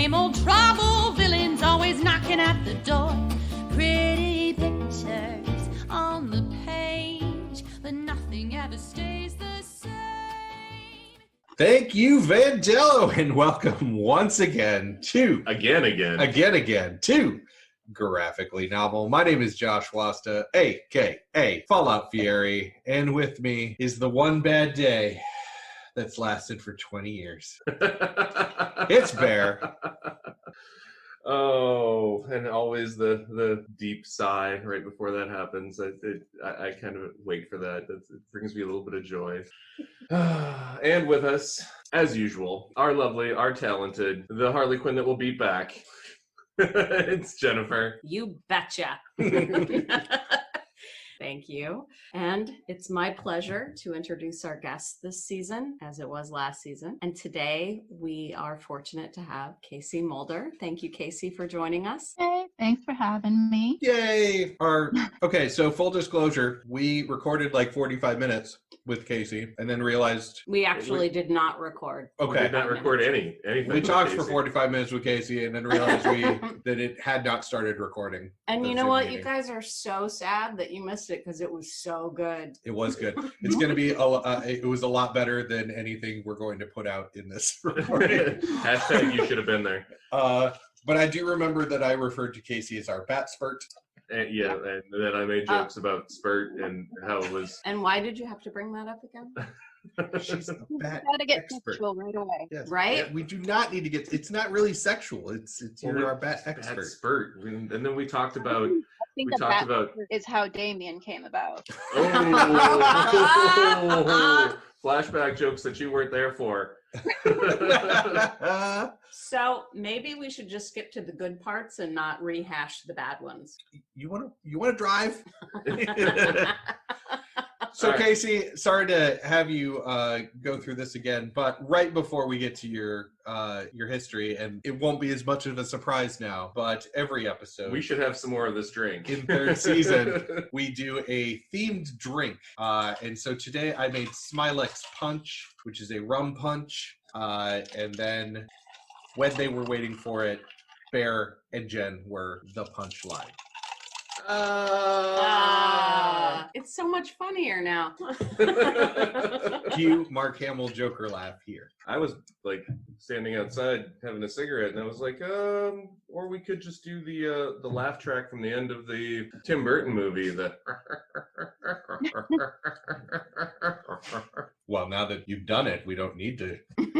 Same old trouble, villains always knocking at the door. Pretty pictures on the page, but nothing ever stays the same. Thank you, Vandello, and welcome once again to Graphically Novel. My name is Josh Wasta, a.k.a. Fallout Fieri, and with me is the one bad day that's lasted for 20 years. It's Bear. Oh, and always the deep sigh right before that happens. I kind of wait for that. It brings me a little bit of joy. And with us, as usual, our lovely, our talented, the Harley Quinn that will beat back. It's Jennifer. You betcha. Thank you. And it's my pleasure to introduce our guest this season, as it was last season. And today we are fortunate to have Casie Mulder. Thank you, Casie, for joining us. Hey, thanks for having me. Yay! Okay, so full disclosure, we recorded like 45 minutes with Casie and then realized... We actually did not record. Okay. We did not record anything. We talked for 45 minutes with Casie and then realized that it had not started recording. And you know what? You guys are so sad that you missed it because it was so good. It was good. It's going to be, it was a lot better than anything we're going to put out in this recording. Hashtag you should have been there. But I do remember that I referred to Casie as our bat spurt. And then I made jokes about Spurt and how it was. And why did you have to bring that up again? She's a bat Gotta get expert. sexual right away. Yes. Right? Yeah, we do not need to get. It's not really sexual. It's you're our bat expert. Bat Spurt. And then we talked about. I think We talked about. is how Damien came about. Oh, flashback jokes that you weren't there for. So maybe we should just skip to the good parts and not rehash the bad ones. You want to drive? So, All right. Casie, sorry to have you go through this again, but right before we get to your history, and it won't be as much of a surprise now, but every episode We should have some more of this drink. in third season, we do a themed drink. And so today I made Smilex Punch, which is a rum punch. And then when they were waiting for it, Bear and Jenn were the punchline. It's so much funnier now. Cue Mark Hamill Joker laugh here. I was like standing outside having a cigarette, and I was like, or we could just do the laugh track from the end of the Tim Burton movie. Well, now that you've done it, we don't need to.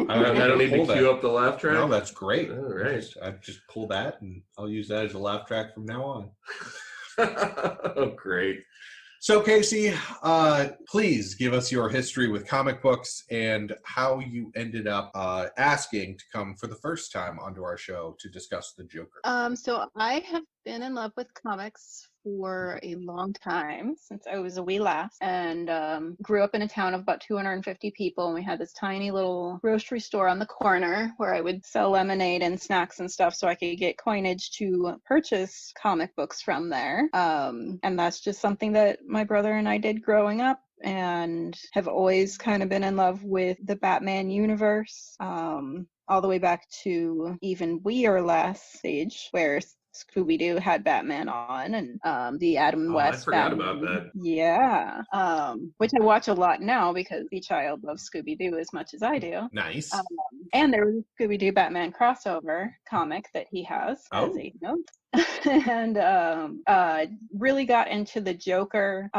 I don't need to pull that. cue up the laugh track. No, that's great. All right. I just pull that, and I'll use that as a laugh track from now on. Oh, great. So, Casie, please give us your history with comic books and how you ended up asking to come for the first time onto our show to discuss the Joker. So I have been in love with comics for a long time, since I was a wee lass, and grew up in a town of about 250 people, and we had this tiny little grocery store on the corner where I would sell lemonade and snacks and stuff so I could get coinage to purchase comic books from there. And that's just something that my brother and I did growing up, and have always kind of been in love with the Batman universe, all the way back to even Wee or Last age, where Scooby-Doo had Batman on, and the Adam West I forgot Batman. about that. Yeah, which I watch a lot now because the child loves Scooby-Doo as much as I do. Nice. And there was a Scooby-Doo Batman crossover comic that he has as a note. And really got into the Joker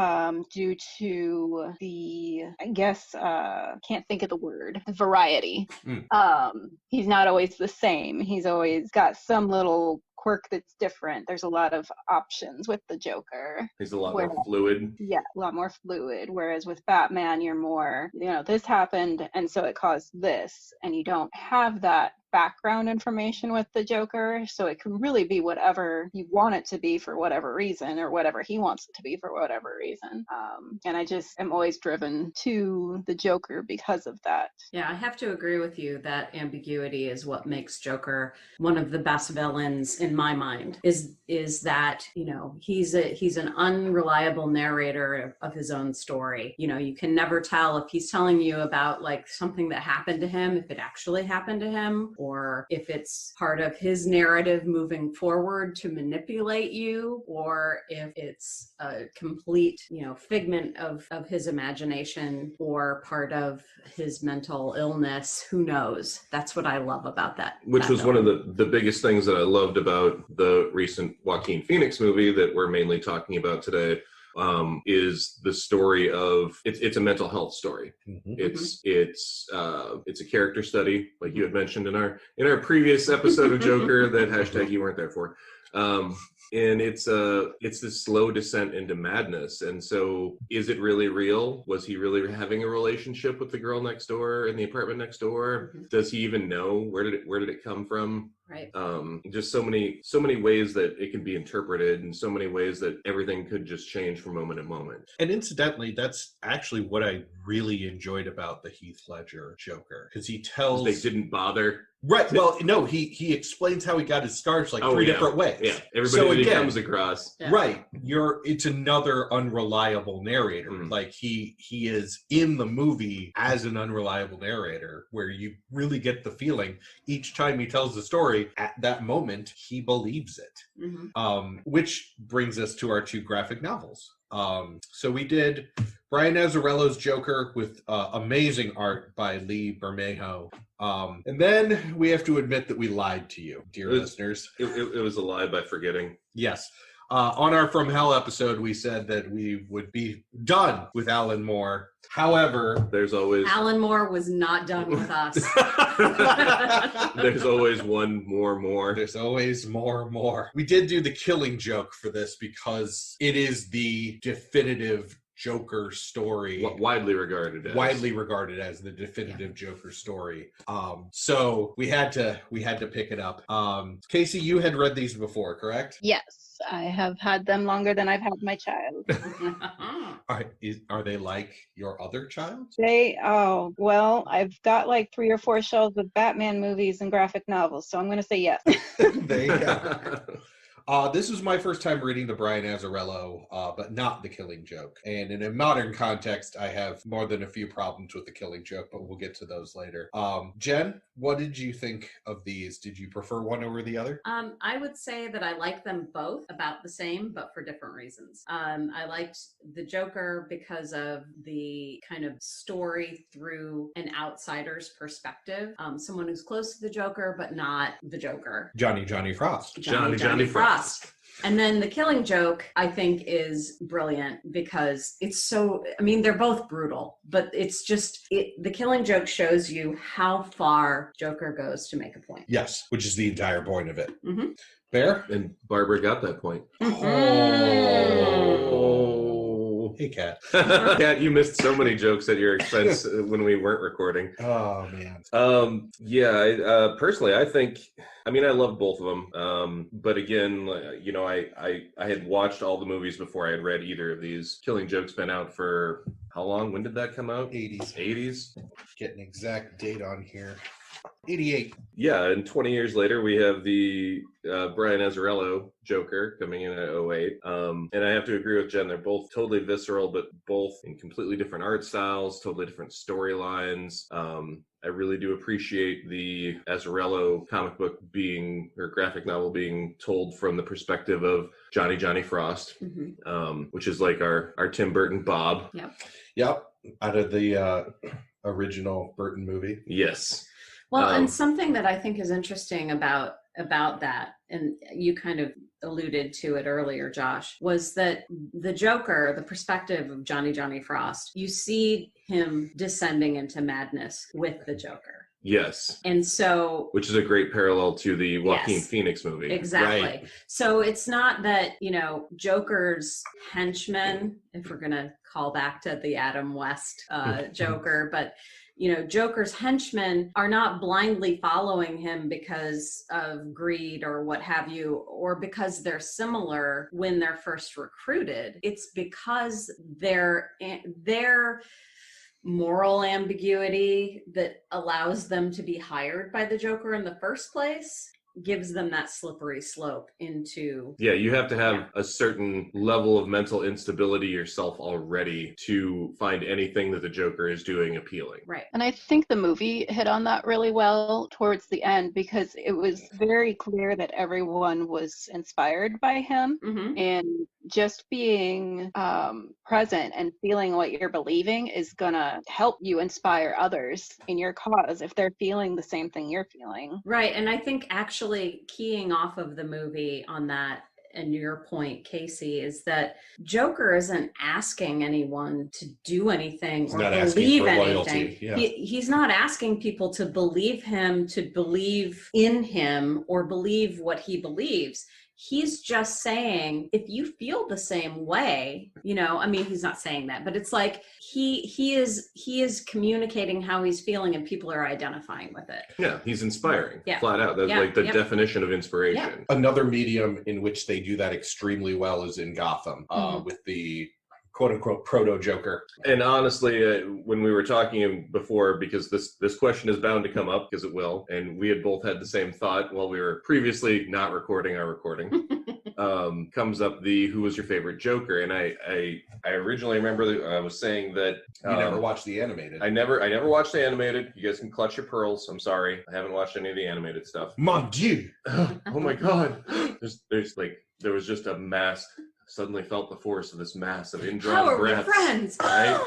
due to the, I guess, can't think of the word, variety. He's not always the same. He's always got some little quirk that's different. There's a lot of options with the Joker. He's a lot more fluid. Yeah, a lot more fluid. Whereas with Batman, you're more, this happened, and so it caused this. And you don't have that background information with the Joker, so it can really be whatever you want it to be for whatever reason, or whatever he wants it to be for whatever reason. And I just am always driven to the Joker because of that. Yeah, I have to agree with you that ambiguity is what makes Joker one of the best villains in my mind. Is that, he's an unreliable narrator of his own story. You can never tell if he's telling you about like something that happened to him, if it actually happened to him, or if it's part of his narrative moving forward to manipulate you, or if it's a complete, figment of his imagination or part of his mental illness. Who knows? That's what I love about that. Which was one of the biggest things that I loved about the recent Joaquin Phoenix movie that we're mainly talking about today. Is the story of it's a mental health story. Mm-hmm. It's a character study, like you had mentioned in our previous episode of Joker that hashtag you weren't there for. And it's this slow descent into madness. And so, is it really real? Was he really having a relationship with the girl next door in the apartment next door? Mm-hmm. Does he even know where did it come from? Right. Just so many ways that it can be interpreted, and so many ways that everything could just change from moment to moment. And incidentally, that's actually what I really enjoyed about the Heath Ledger Joker, because he tells They didn't bother. Right. Well, no, he explains how he got his scars three different ways. Yeah, everybody that he comes across. Yeah. Right. It's another unreliable narrator. Mm. Like he is in the movie as an unreliable narrator, where you really get the feeling each time he tells the story at that moment he believes it. Mm-hmm. Which brings us to our two graphic novels. So we did Brian Azzarello's Joker with amazing art by Lee Bermejo. And then we have to admit that we lied to you, dear listeners. It was a lie by forgetting. Yes. On our From Hell episode, we said that we would be done with Alan Moore. However, there's always Alan Moore was not done with us. There's always one more. There's always more. We did do the Killing Joke for this because it is the definitive Joker story, widely regarded as the definitive Joker story. So we had to pick it up. Casie, you had read these before, correct? Yes, I have had them longer than I've had my child. Are they like your other child? I've got like 3 or 4 shelves with Batman movies and graphic novels, so I'm going to say yes. There you go. This was my first time reading the Brian Azzarello, but not The Killing Joke. And in a modern context, I have more than a few problems with The Killing Joke, but we'll get to those later. Jen, what did you think of these? Did you prefer one over the other? I would say that I like them both about the same, but for different reasons. I liked the Joker because of the kind of story through an outsider's perspective. Someone who's close to the Joker, but not the Joker. Johnny Frost. Johnny Frost. And then The Killing Joke, I think, is brilliant because it's so, they're both brutal, but it's just, The Killing Joke shows you how far Joker goes to make a point. Yes, which is the entire point of it. Mm-hmm. Bear? And Barbara got that point. Oh. Hey, Kat. Kat, you missed so many jokes at your expense when we weren't recording. Oh, man. Personally, I think, I love both of them. But again, I had watched all the movies before I had read either of these. Killing Joke's been out for how long? When did that come out? 80s. Get an exact date on here. 88. Yeah, and 20 years later, we have the Brian Azzarello Joker coming in at 08. And I have to agree with Jen. They're both totally visceral, but both in completely different art styles, totally different storylines. I really do appreciate the Azzarello comic book or graphic novel being told from the perspective of Johnny Frost, which is like our Tim Burton Bob. Yep. Out of the original Burton movie. Yes. Well, and something that I think is interesting about that, and you kind of alluded to it earlier, Josh, was that the Joker, the perspective of Johnny Frost, you see him descending into madness with the Joker. Yes. And so, which is a great parallel to the Joaquin Phoenix movie. Exactly. Right. So it's not that, Joker's henchmen, if we're going to call back to the Adam West Joker, but Joker's henchmen are not blindly following him because of greed or what have you, or because they're similar when they're first recruited. It's because their moral ambiguity that allows them to be hired by the Joker in the first place gives them that slippery slope into. Yeah, you have to have a certain level of mental instability yourself already to find anything that the Joker is doing appealing. Right. And I think the movie hit on that really well towards the end, because it was very clear that everyone was inspired by him. Mm-hmm. And just being present and feeling what you're believing is gonna help you inspire others in your cause if they're feeling the same thing you're feeling. Right. And I think actually keying off of the movie on that, and your point, Casie, is that Joker isn't asking anyone to do anything or believe anything. He's not asking people to believe him, to believe in him, or believe what he believes. He's just saying, if you feel the same way, I mean, he's not saying that, but it's like he is communicating how he's feeling, and people are identifying with it. Yeah, he's inspiring, Yeah. flat out. That's like the definition of inspiration. Another medium in which they do that extremely well is in Gotham, with the quote-unquote proto-Joker. And honestly, when we were talking before, because this question is bound to come up, because it will, and we had both had the same thought while we were previously not recording our recording, comes up the who was your favorite Joker? And I originally remember that I was saying that You never watched the animated. I never watched the animated. You guys can clutch your pearls. I'm sorry, I haven't watched any of the animated stuff. Mon Dieu! Oh my god! There was just a mass. Suddenly felt the force of this mass of indrawn breaths. Friends. Right?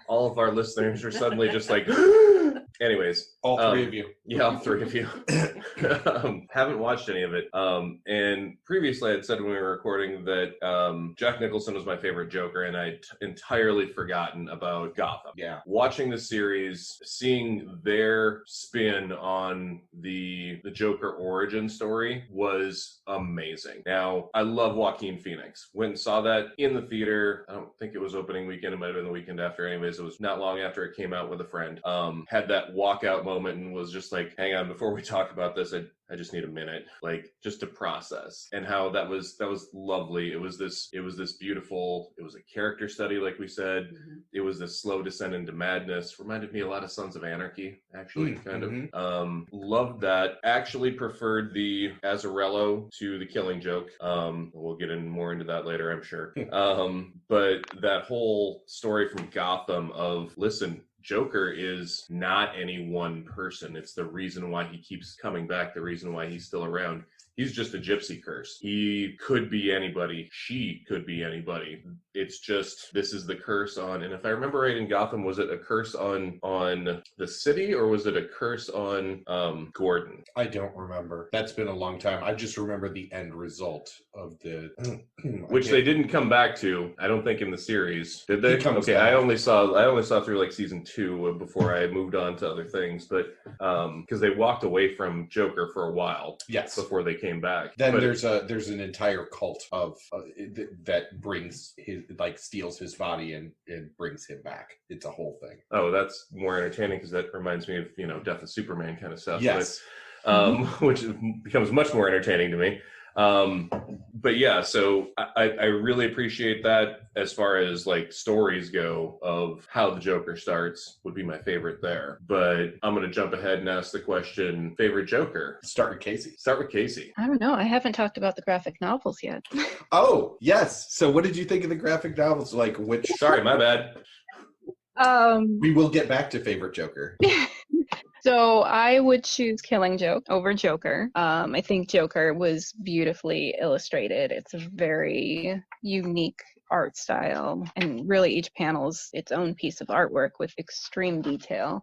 All of our listeners are suddenly just like, anyways. All three of you. Yeah, all three of you. Haven't watched any of it. And previously I had said when we were recording that Jack Nicholson was my favorite Joker, and I'd entirely forgotten about Gotham. Yeah. Watching the series, seeing their spin on the Joker origin story was amazing. Now, I love Joaquin Phoenix. Went and saw that in the theater. I don't think it was opening weekend. It might have been the weekend after. Anyways, it was not long after it came out with a friend. Had that walkout moment and was just like, hang on, before we talk about this, I just need a minute, like, just to process. And how that was lovely. It was this beautiful, it was a character study, like we said. Mm-hmm. It was this slow descent into madness. Reminded me a lot of Sons of Anarchy, actually, kind of. Loved that. Actually preferred the Azzarello to the Killing Joke. We'll get more into that later, I'm sure. But that whole story from Gotham of, listen, Joker is not any one person. It's the reason why he keeps coming back, the reason why he's still around. He's just a gypsy curse. He could be anybody. She could be anybody. It's just, this is the curse on, and if I remember right, in Gotham, was it a curse on the city, or was it a curse on Gordon? I don't remember. That's been a long time. I just remember the end result of the... Which they didn't come back to, I don't think, in the series. Did they? Okay, back. I only saw through like season 2 before I moved on to other things, but because they walked away from Joker for a while. Yes. Before they came back. Then there's an entire cult of that brings his, like, steals his body and brings him back. It's a whole thing. Oh, that's more entertaining, because that reminds me of Death of Superman kind of stuff. Yes. But, which becomes much more entertaining to me. But yeah, so I really appreciate that. As far as like stories go of how the Joker starts, would be my favorite there. But I'm going to jump ahead and ask the question, favorite Joker? Start with Casie. I don't know. I haven't talked about the graphic novels yet. Oh, yes. So what did you think of the graphic novels? Like, which... Sorry, my bad. We will get back to favorite Joker. So I would choose Killing Joke over Joker. I think Joker was beautifully illustrated. It's a very unique art style, and really each panel's its own piece of artwork with extreme detail.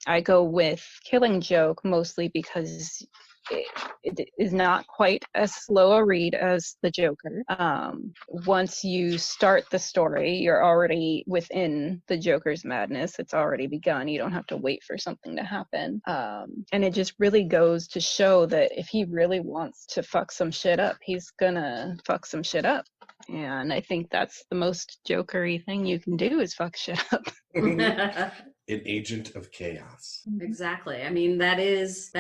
I go with Killing Joke mostly because it is not quite as slow a read as the Joker. Once you start the story, you're already within the Joker's madness. It's already begun. You don't have to wait for something to happen. And it just really goes to show that if he really wants to fuck some shit up, he's gonna fuck some shit up. And I think that's the most Joker-y thing you can do, is fuck shit up. An agent of chaos. Exactly. I mean, that is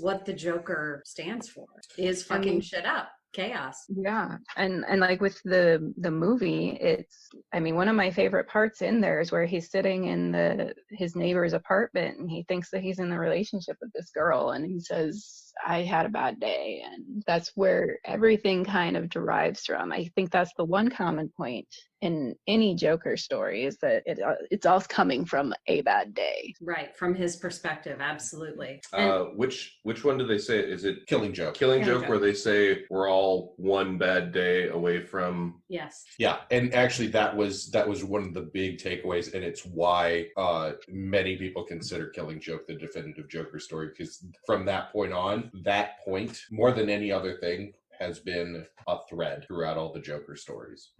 what the Joker stands for, is fucking shit up. chaos. Yeah, and like with the movie, it's, I mean, one of my favorite parts in there is where he's sitting in his neighbor's apartment and he thinks that he's in a relationship with this girl and he says, I had a bad day, and that's where everything kind of derives from. I think that's the one common point in any Joker story, is that it's all coming from a bad day. Right, from his perspective, absolutely. And Which one do they say? Is it Killing Joke. Killing Killing Joke, Joke. where they say we're all one bad day away from? yes. Yeah, and actually that was one of the big takeaways, and it's why many people consider Killing Joke the definitive Joker story, because from that point on, that point, more than any other thing, has been a thread throughout all the Joker stories,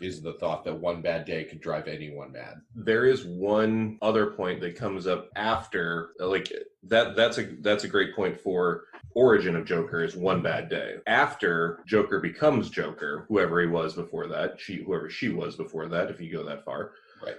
is the thought that one bad day could drive anyone mad. There is one other point that comes up after, like that's a great point for origin of Joker, is one bad day. After Joker becomes Joker, whoever he was before that, whoever she was before that, if you go that far. Right.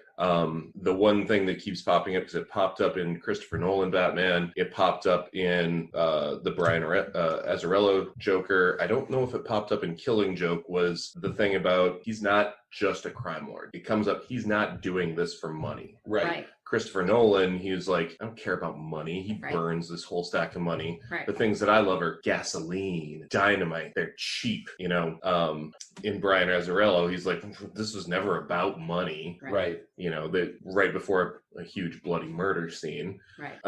The one thing that keeps popping up, because it popped up in Christopher Nolan Batman, it popped up in the Brian Azzarello Joker. I don't know if it popped up in Killing Joke, was the thing about he's not just a crime lord. It comes up, he's not doing this for money. Right. Christopher Nolan, he was like, I don't care about money. He Right. burns this whole stack of money. Right. The things that I love are gasoline, dynamite. They're cheap, you know. In Brian Azzarello, he's like, this was never about money. Right. You know, that right before a huge bloody murder scene. Right.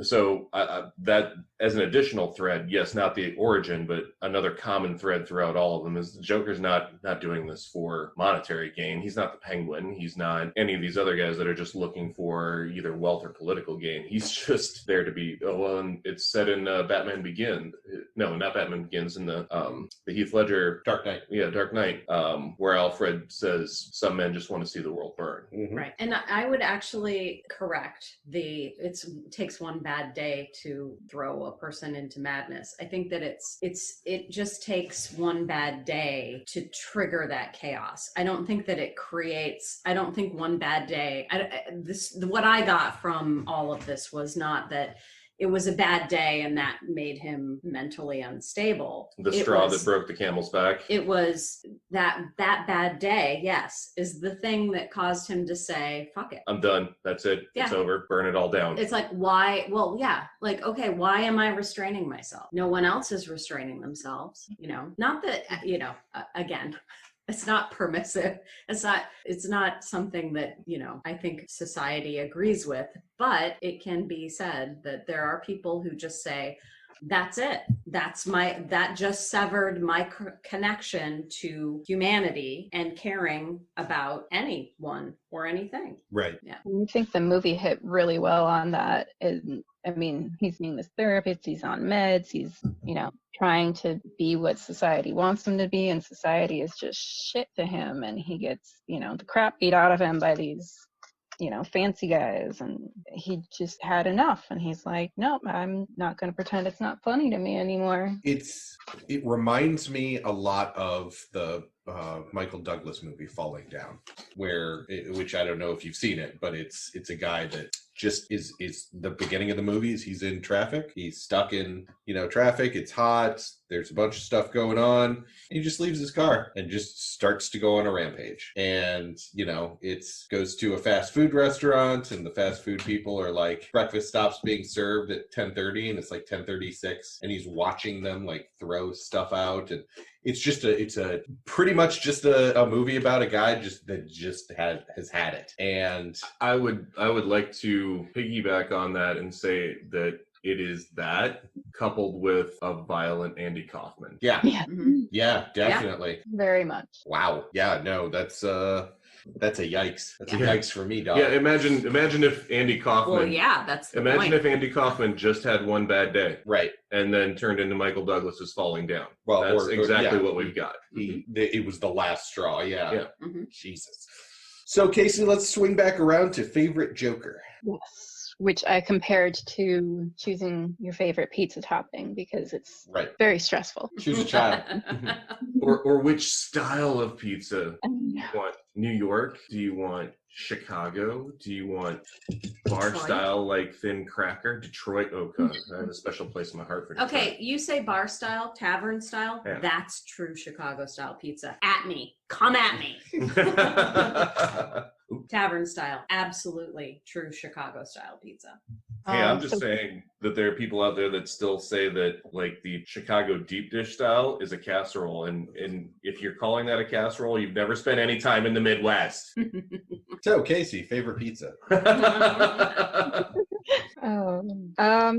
So that, as an additional thread, yes, not the origin, but another common thread throughout all of them is the Joker's not doing this for monetary gain. He's not the Penguin. He's not any of these other guys that are just looking for either wealth or political gain. He's just there to be, and it's set in Batman Begins. No, not Batman Begins, in the Heath Ledger Dark Knight. Yeah, Dark Knight, where Alfred says some men just want to see the world burn. Mm-hmm. Right. And I would actually correct it takes one bad day to throw a person into madness. I think that it just takes one bad day to trigger that chaos. I don't think that I don't think one bad day, what I got from all of this was not that it was a bad day and that made him mentally unstable. The straw that broke the camel's back. It was that bad day, yes, is the thing that caused him to say, fuck it. I'm done. That's it. Yeah. It's over. Burn it all down. It's like, why? Well, yeah, like, okay, why am I restraining myself? No one else is restraining themselves, you know? Not that, you know, again, it's not permissive. It's not something that, you know, I think society agrees with, but it can be said that there are people who just say, that's it. That just severed my connection to humanity and caring about anyone or anything. Right. Yeah. I think the movie hit really well on that. I mean, he's being this therapist, he's on meds, he's, you know, trying to be what society wants him to be, and society is just shit to him, and he gets, you know, the crap beat out of him by these, you know, fancy guys, and he just had enough, and he's like, nope, I'm not going to pretend it's not funny to me anymore. It reminds me a lot of the Michael Douglas movie Falling Down, which I don't know if you've seen it, but it's a guy that just is the beginning of the movies. He's in traffic. He's stuck in, you know, traffic. It's hot. There's a bunch of stuff going on. And he just leaves his car and just starts to go on a rampage. And, you know, goes to a fast food restaurant, and the fast food people are like, breakfast stops being served at 10:30, and it's like 10:36, and he's watching them like throw stuff out. And it's pretty much just a movie about a guy that has had it. And I would like to piggyback on that and say that it is that coupled with a violent Andy Kaufman. yeah, Yeah, yeah, definitely. very much. Wow. Yeah, no, that's a yikes. That's a yikes for me, dog. Yeah, imagine if Andy Kaufman. Well, yeah, that's the Imagine point. if Andy Kaufman just had one bad day, Right. and then turned into Michael Douglas's Falling Down. Well, That's or exactly yeah. what we've got. It was the last straw. Yeah. Yeah. Mhm. Jesus. So, Casie, let's swing back around to favorite Joker. Yes. which I compared to choosing your favorite pizza topping because it's Right. very stressful. Choose a child. Or which style of pizza? Um, Do you want New York? Do you want Chicago? Do you want bar Detroit. style, like thin cracker? Detroit? Oh god, I have a special place in my heart for Detroit. Okay, you say bar style, tavern style. Yeah. That's true Chicago style pizza. At me. Come at me. Tavern style. Absolutely true Chicago style pizza. Hey, I'm so just saying that there are people out there that still say that like the Chicago deep dish style is a casserole, and if you're calling that a casserole, you've never spent any time in the Midwest. So, Casie, favorite pizza?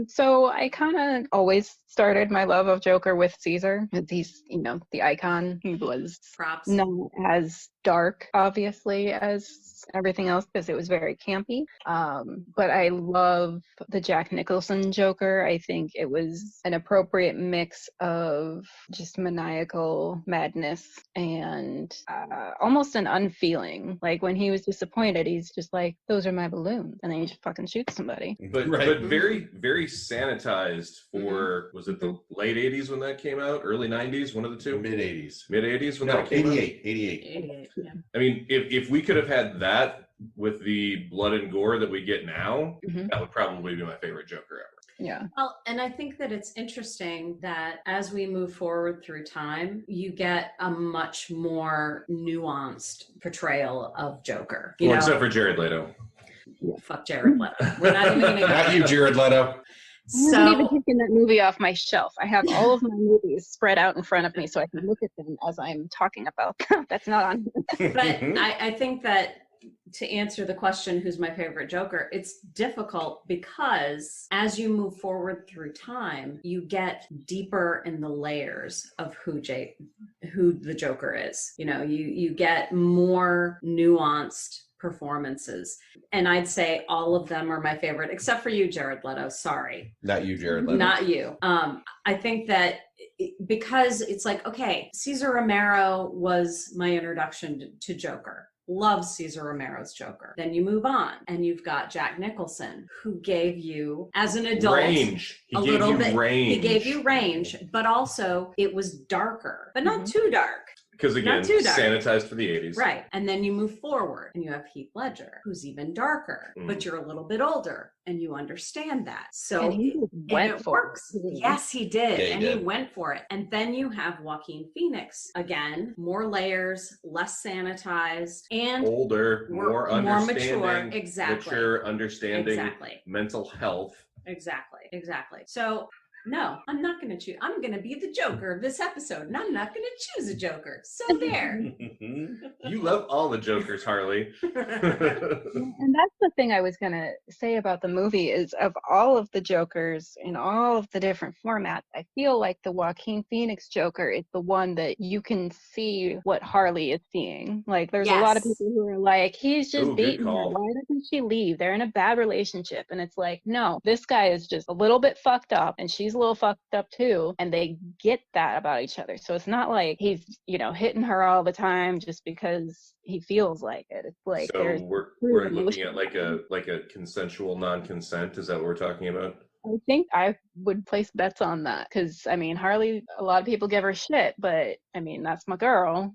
So I kind of always started my love of Joker with Caesar. He's, the icon. He was Props. not as dark, obviously, as everything else because it was very campy. But I love the Jack Nicholson Joker. I think it was an appropriate mix of just maniacal madness and almost an unfeeling. Like when he was disappointed, he's just like, "Those are my balloons," and then he just fucking shoots somebody. But Right. but very, very sanitized for, was it the late 80s when that came out? Early 90s? One of the two? Mid 80s. Mid 80s when No, that came out? 88. 88, yeah. I mean, if we could have had that with the blood and gore that we get now, Mhm. that would probably be my favorite Joker ever. Yeah. Well, and I think that it's interesting that as we move forward through time, you get a much more nuanced portrayal of Joker. You Well, know, except for Jared Leto. fuck Jared Leto. We're not even going to go. Not you, Jared Leto. I haven't even So, taken that movie off my shelf. I have all of my movies spread out in front of me so I can look at them as I'm talking about them. That's not on. but I think that to answer the question, who's my favorite Joker, it's difficult because as you move forward through time, you get deeper in the layers of who the Joker is. You get more nuanced performances. And I'd say all of them are my favorite, except for you, Jared Leto. Sorry. Not you, Jared Leto. Not you. I think that because it's like, okay, Cesar Romero was my introduction to Joker. Love Cesar Romero's Joker. Then you move on and you've got Jack Nicholson, who gave you, as an adult, Range. He a gave little you bit. range. He gave you range, but also it was darker, but not too dark. Because again, Not too dark. sanitized for the 80s. Right. And then you move forward and you have Heath Ledger, who's even darker, but you're a little bit older and you understand that. So And he went it for works. it. Yes, he did. Yeah, he and did. he went for it. And then you have Joaquin Phoenix. Again, more layers, less sanitized, and Older, more understanding. mature. Exactly. Mature, understanding Exactly. mental health. Exactly. So no, I'm not going to choose. I'm going to be the Joker of this episode, and I'm not going to choose a Joker. So there. You love all the Jokers, Harley. And that's the thing I was going to say about the movie is of all of the Jokers in all of the different formats, I feel like the Joaquin Phoenix Joker is the one that you can see what Harley is seeing. Like there's a lot of Yes. people who are like, he's just Ooh, good beating her. call. Why doesn't she leave? They're in a bad relationship. And it's like, no, this guy is just a little bit fucked up and she's a little fucked up too. And they get that about each other. So it's not like he's, hitting her all the time just because he feels like it. It's like So there's we're proven looking emotion. at like a consensual non-consent. Is that what we're talking about? I think I would place bets on that because I mean Harley, a lot of people give her shit, but I mean that's my girl.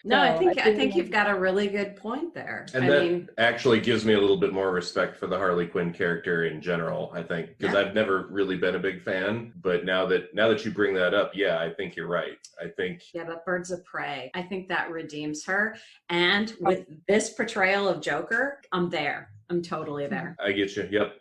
No, So I think feel you've got a really good point there. And I that mean, actually gives me a little bit more respect for the Harley Quinn character in general, I think, because Yeah. I've never really been a big fan. But now that you bring that up, yeah, I think you're right. I think yeah, but Birds of Prey, I think that redeems her. And with this portrayal of Joker, I'm there. I'm totally there. I get you. Yep.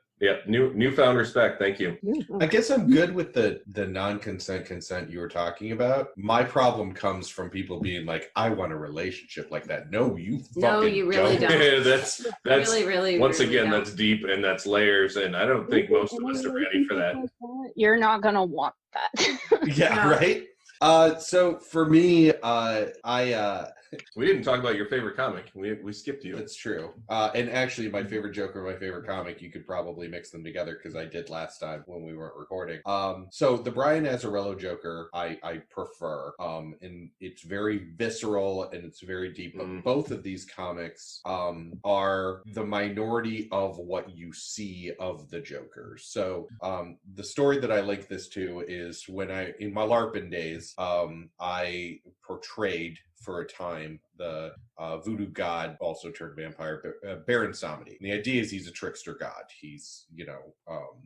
Newfound respect. Thank you. I guess I'm good with the non-consent you were talking about. My problem comes from people being like, I want a relationship like that. No, you fucking No, you really don't. that's Really, once really again, don't. that's deep and that's layers, and I don't think most of us are ready for that. You're not gonna want that. Yeah, No. right? So for me, We didn't talk about your favorite comic. We skipped you. That's true. And actually, my favorite Joker, my favorite comic, you could probably mix them together because I did last time when we weren't recording. So the Brian Azzarello Joker, I prefer. And it's very visceral and it's very deep. But both of these comics are the minority of what you see of the Joker. So the story that I link this to is when in my LARPing days, I portrayed for a time the voodoo god, also turned vampire, Baron Samedi. And the idea is he's a trickster god. He's,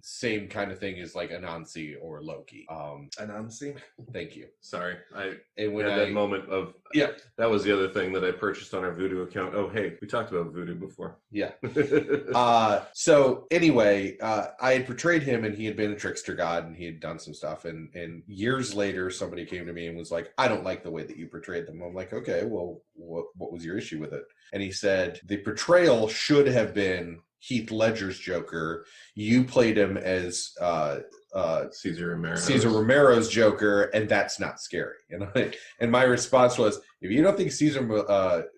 same kind of thing as like Anansi or Loki. Anansi? Thank you. Sorry. I and when had that moment of, yeah, that was the other thing that I purchased on our voodoo account. Oh, hey, we talked about voodoo before. Yeah. So anyway, I had portrayed him and he had been a trickster god and he had done some stuff. And years later, somebody came to me and was like, I don't like the way that you portrayed them. I'm like, okay, well, what was your issue with it? And he said, the portrayal should have been Heath Ledger's Joker. You played him as Caesar Romero's Joker, and that's not scary. And my response was, if you don't think Caesar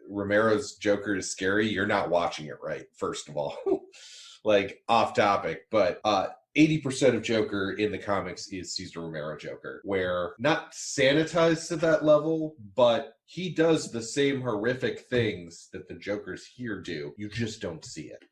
Romero's Joker is scary, you're not watching it right, first of all. Like, off topic, but 80% of Joker in the comics is Caesar Romero Joker, where not sanitized to that level, but he does the same horrific things that the Jokers here do. You just don't see it.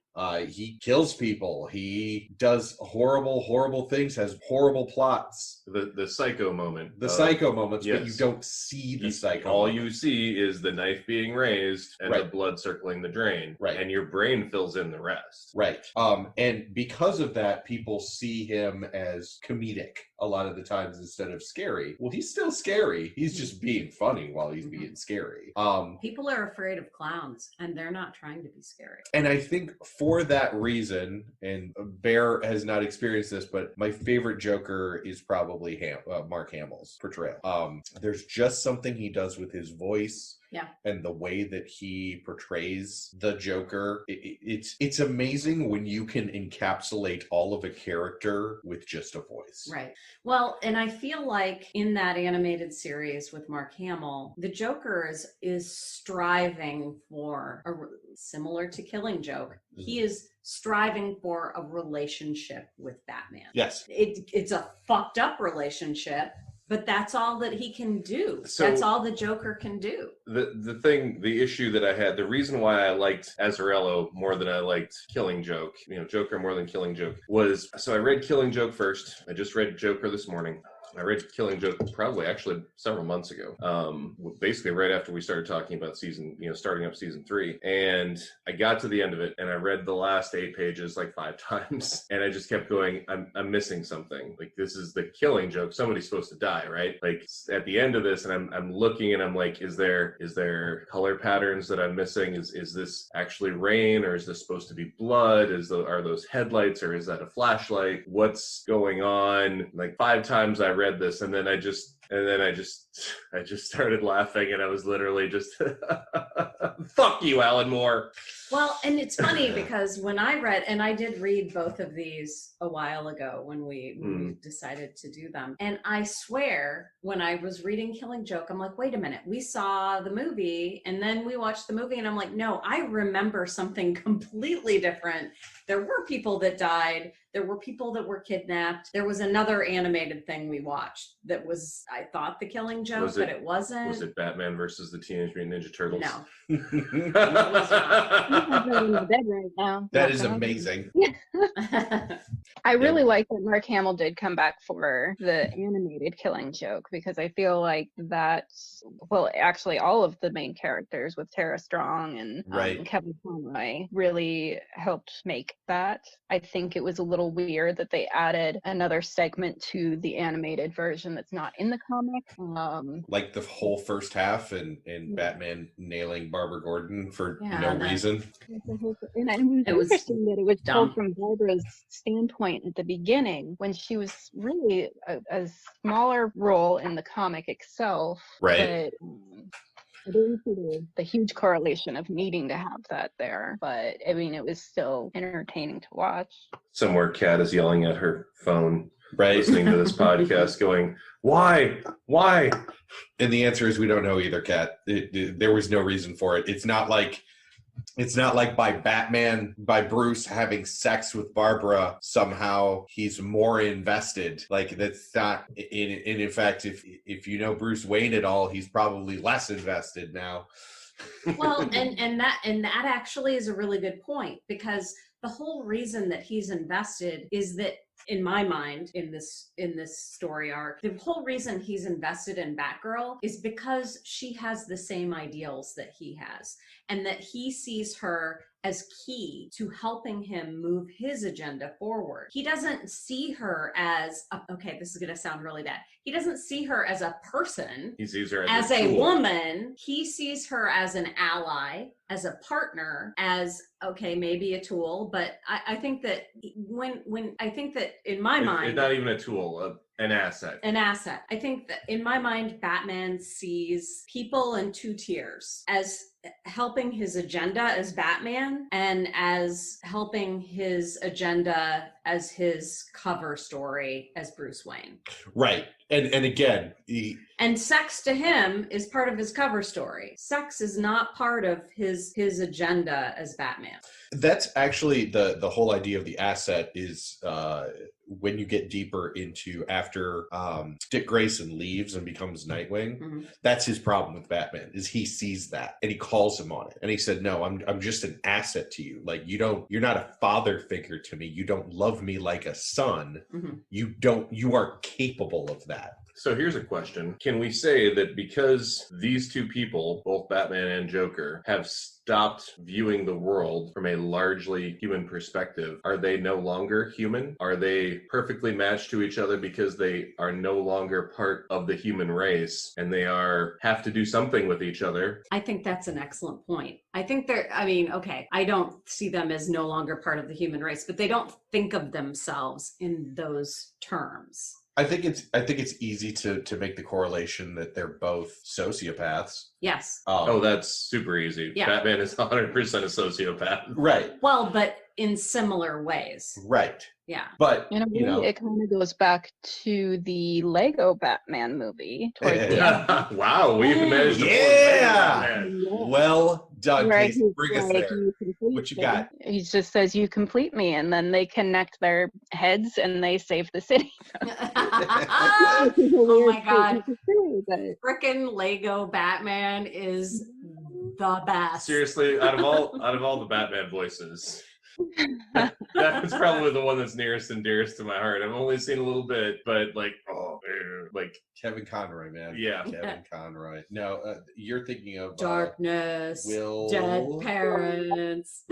He kills people. He does horrible things, has horrible plots. The psycho moment. The psycho moments, yes. But you don't see the psycho All moment. you see is the knife being raised and right. the blood circling the drain. Right. And your brain fills in the rest. Right. And because of that, people see him as comedic a lot of the times instead of scary. Well, he's still scary. He's just being funny while he's being scary. People are afraid of clowns, and they're not trying to be scary. And I think for that reason, and Bear has not experienced this, but my favorite Joker is probably Mark Hamill's portrayal. There's just something he does with his voice. Yeah. And the way that he portrays the Joker, it's amazing when you can encapsulate all of a character with just a voice. Right. Well, and I feel like in that animated series with Mark Hamill, the Joker is striving for, similar to Killing Joke, he is striving for a relationship with Batman. Yes. It's a fucked up relationship. But that's all that he can do. So, that's all the Joker can do. The issue that I had, the reason why I liked Azzarello more than I liked Killing Joke, Joker more than Killing Joke, was, so I read Killing Joke first. I just read Joker this morning. I read Killing Joke probably actually several months ago, basically right after we started talking about starting up season 3. And I got to the end of it and I read the last 8 pages like 5 times. And I just kept going, I'm missing something. Like, this is the Killing Joke. Somebody's supposed to die, right? Like, at the end of this, and I'm looking and I'm like, is there color patterns that I'm missing? Is this actually rain, or is this supposed to be blood? Are those headlights, or is that a flashlight? What's going on? Like, 5 times I read this, and then I just started laughing, and I was literally just fuck you, Alan Moore. Well, and it's funny because when I read, and I did read both of these a while ago when we decided to do them, and I swear when I was reading Killing Joke, I'm like, wait a minute, we saw the movie and then we watched the movie, and I'm like, no, I remember something completely different. There were people that died. There were people that were kidnapped. There was another animated thing we watched that was, I thought, the Killing Joke, but it wasn't. Was it Batman versus the Teenage Mutant Ninja Turtles? No. It was not. I'm in the bed right now. That is amazing. I really like that Mark Hamill did come back for the animated Killing Joke, because I feel like that's, well, actually all of the main characters with Tara Strong and Kevin Conroy really helped make that. I think it was a little weird that they added another segment to the animated version that's not in the comic. Like the whole first half and Batman nailing Barbara Gordon for no reason. And it was interesting that it was told from Barbara's standpoint at the beginning, when she was really a smaller role in the comic itself. Right. But, I didn't see the huge correlation of needing to have that there, but I mean, it was still entertaining to watch. Somewhere Kat is yelling at her phone. Right. listening to this podcast going, why? And the answer is we don't know either, Kat. There was no reason for it. It's not like by Bruce having sex with Barbara, somehow he's more invested. Like, that's not, in fact, if you know Bruce Wayne at all, he's probably less invested now. Well, and that actually is a really good point, because the whole reason that he's invested is that, in my mind, in this story arc, the whole reason he's invested in Batgirl is because she has the same ideals that he has, and that he sees her as key to helping him move his agenda forward. He doesn't see her as okay, this is going to sound really bad. He doesn't see her as a person. He sees her as a a tool. woman. He sees her as an ally, as a partner, as okay, maybe a tool. But I think that I think that in my mind, it's not even a tool, an asset. An asset. I think that in my mind, Batman sees people in two tiers: as helping his agenda as Batman, and as helping his agenda as his cover story as Bruce Wayne. Right. And again, and sex to him is part of his cover story. Sex is not part of his agenda as Batman. That's actually the whole idea of the asset is when you get deeper into after Dick Grayson leaves and becomes Nightwing. Mm-hmm. That's his problem with Batman, is he sees that and he calls him on it. And he said, no, I'm just an asset to you. Like, you're not a father figure to me. You don't love me like a son. Mm-hmm. You are capable of that. So here's a question. Can we say that because these two people, both Batman and Joker, have stopped viewing the world from a largely human perspective, are they no longer human? Are they perfectly matched to each other because they are no longer part of the human race and they have to do something with each other? I think that's an excellent point. I think I don't see them as no longer part of the human race, but they don't think of themselves in those terms. I think it's easy to make the correlation that they're both sociopaths. Yes. That's super easy. Yeah. Batman is 100% a sociopath. Right. Well, but in similar ways. Right. Yeah. But, In a way, it kind of goes back to the Lego Batman movie. Towards the end. Wow, we've managed to Yeah. Well done, Where Casey. he's Bring us like, there. "You complete What you me." got? He just says, "You complete me," and then they connect their heads and they save the city. Oh my God. Frickin' Lego Batman is the best. Seriously, out of all the Batman voices, that's probably the one that's nearest and dearest to my heart. I've only seen a little bit, but Kevin Conroy, man. Yeah. Kevin Conroy. No, you're thinking of Darkness, Will. dead parents.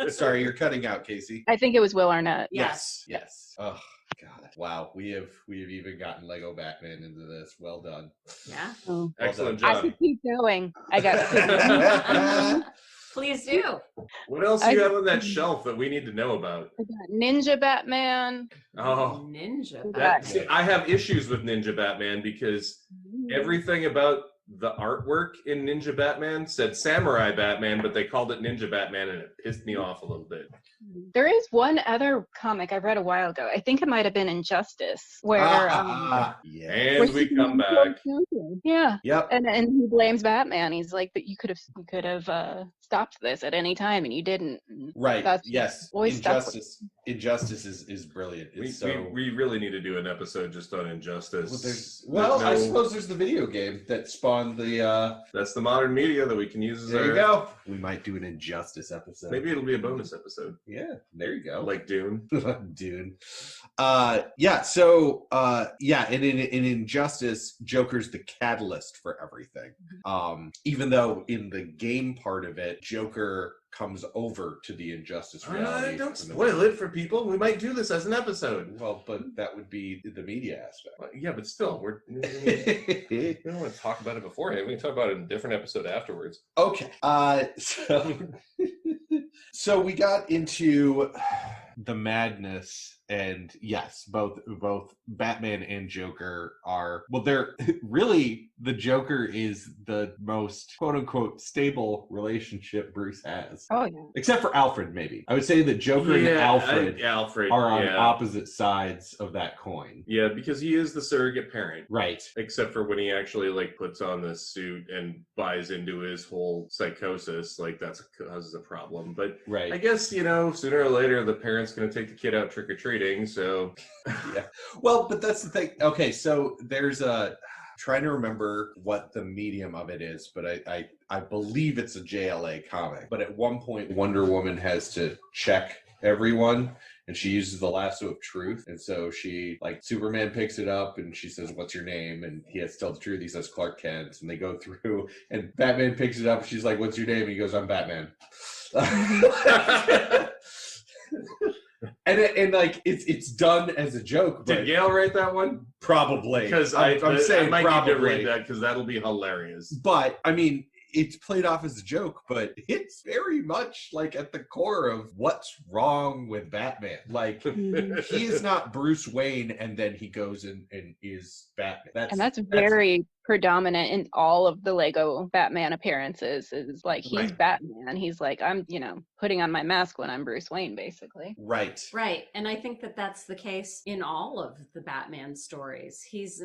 Sorry, you're cutting out, Casey. I think it was Will Arnett. Yes. Oh God! Wow, we have even gotten Lego Batman into this. Well done. Yeah. Oh. excellent I job. could keep going. I got Please do. What else do you have on that shelf that we need to know about? I got Ninja Batman. Oh, Ninja. see, I have issues with Ninja Batman because everything about the artwork in Ninja Batman said Samurai Batman, but they called it Ninja Batman, and it pissed me off a little bit. There is one other comic I read a while ago. I think it might have been Injustice, where yeah. And where we Superman come back. kills Joker. Yeah. Yep. And he blames Batman. He's like, "But you could have stopped this at any time, and you didn't." Right. That's Yes. always stuck with Injustice is brilliant. It's We really need to do an episode just on Injustice. I suppose there's the video game that spawned the. That's the modern media that we can use as There you go. We might do an Injustice episode. Maybe it'll be a bonus episode. Yeah. There you go. Like Dune. Dune. Yeah. So and in Injustice, Joker's the catalyst for everything. Even though in the game part of it, Joker comes over to the Injustice reality. Don't spoil it for people. We might do this as an episode. Well, but that would be the media aspect. Well, yeah, but still, we don't want to talk about it beforehand. We can talk about it in a different episode afterwards. Okay. So we got into the madness. And yes, both Batman and Joker are, well, they're really, the Joker is the most quote unquote stable relationship Bruce has. Oh yeah. Except for Alfred, maybe. I would say that Joker and Alfred are on opposite sides of that coin. Yeah, because he is the surrogate parent. Right. Except for when he actually like puts on this suit and buys into his whole psychosis, like that causes a problem. But right. I guess, sooner or later the parent's going to take the kid out trick-or-treating, so... Yeah. Well, but that's the thing. Okay, so there's trying to remember what the medium of it is, but I believe it's a JLA comic. But at one point, Wonder Woman has to check everyone, and she uses the lasso of truth. And so Superman picks it up and she says, "What's your name?" And he has to tell the truth. He says, "Clark Kent." And they go through, and Batman picks it up. And she's like, "What's your name?" And he goes, "I'm Batman." And it's done as a joke. But did Gail write that one? Probably, because I'm saying I might probably need to read that because that'll be hilarious. But I mean, it's played off as a joke, but it's very much like at the core of what's wrong with Batman. Like he is not Bruce Wayne, and then he goes and is Batman. That's very predominant in all of the Lego Batman appearances. Is like he's right. Batman. He's like, I'm putting on my mask when I'm Bruce Wayne, basically. Right. And I think that that's the case in all of the Batman stories. He's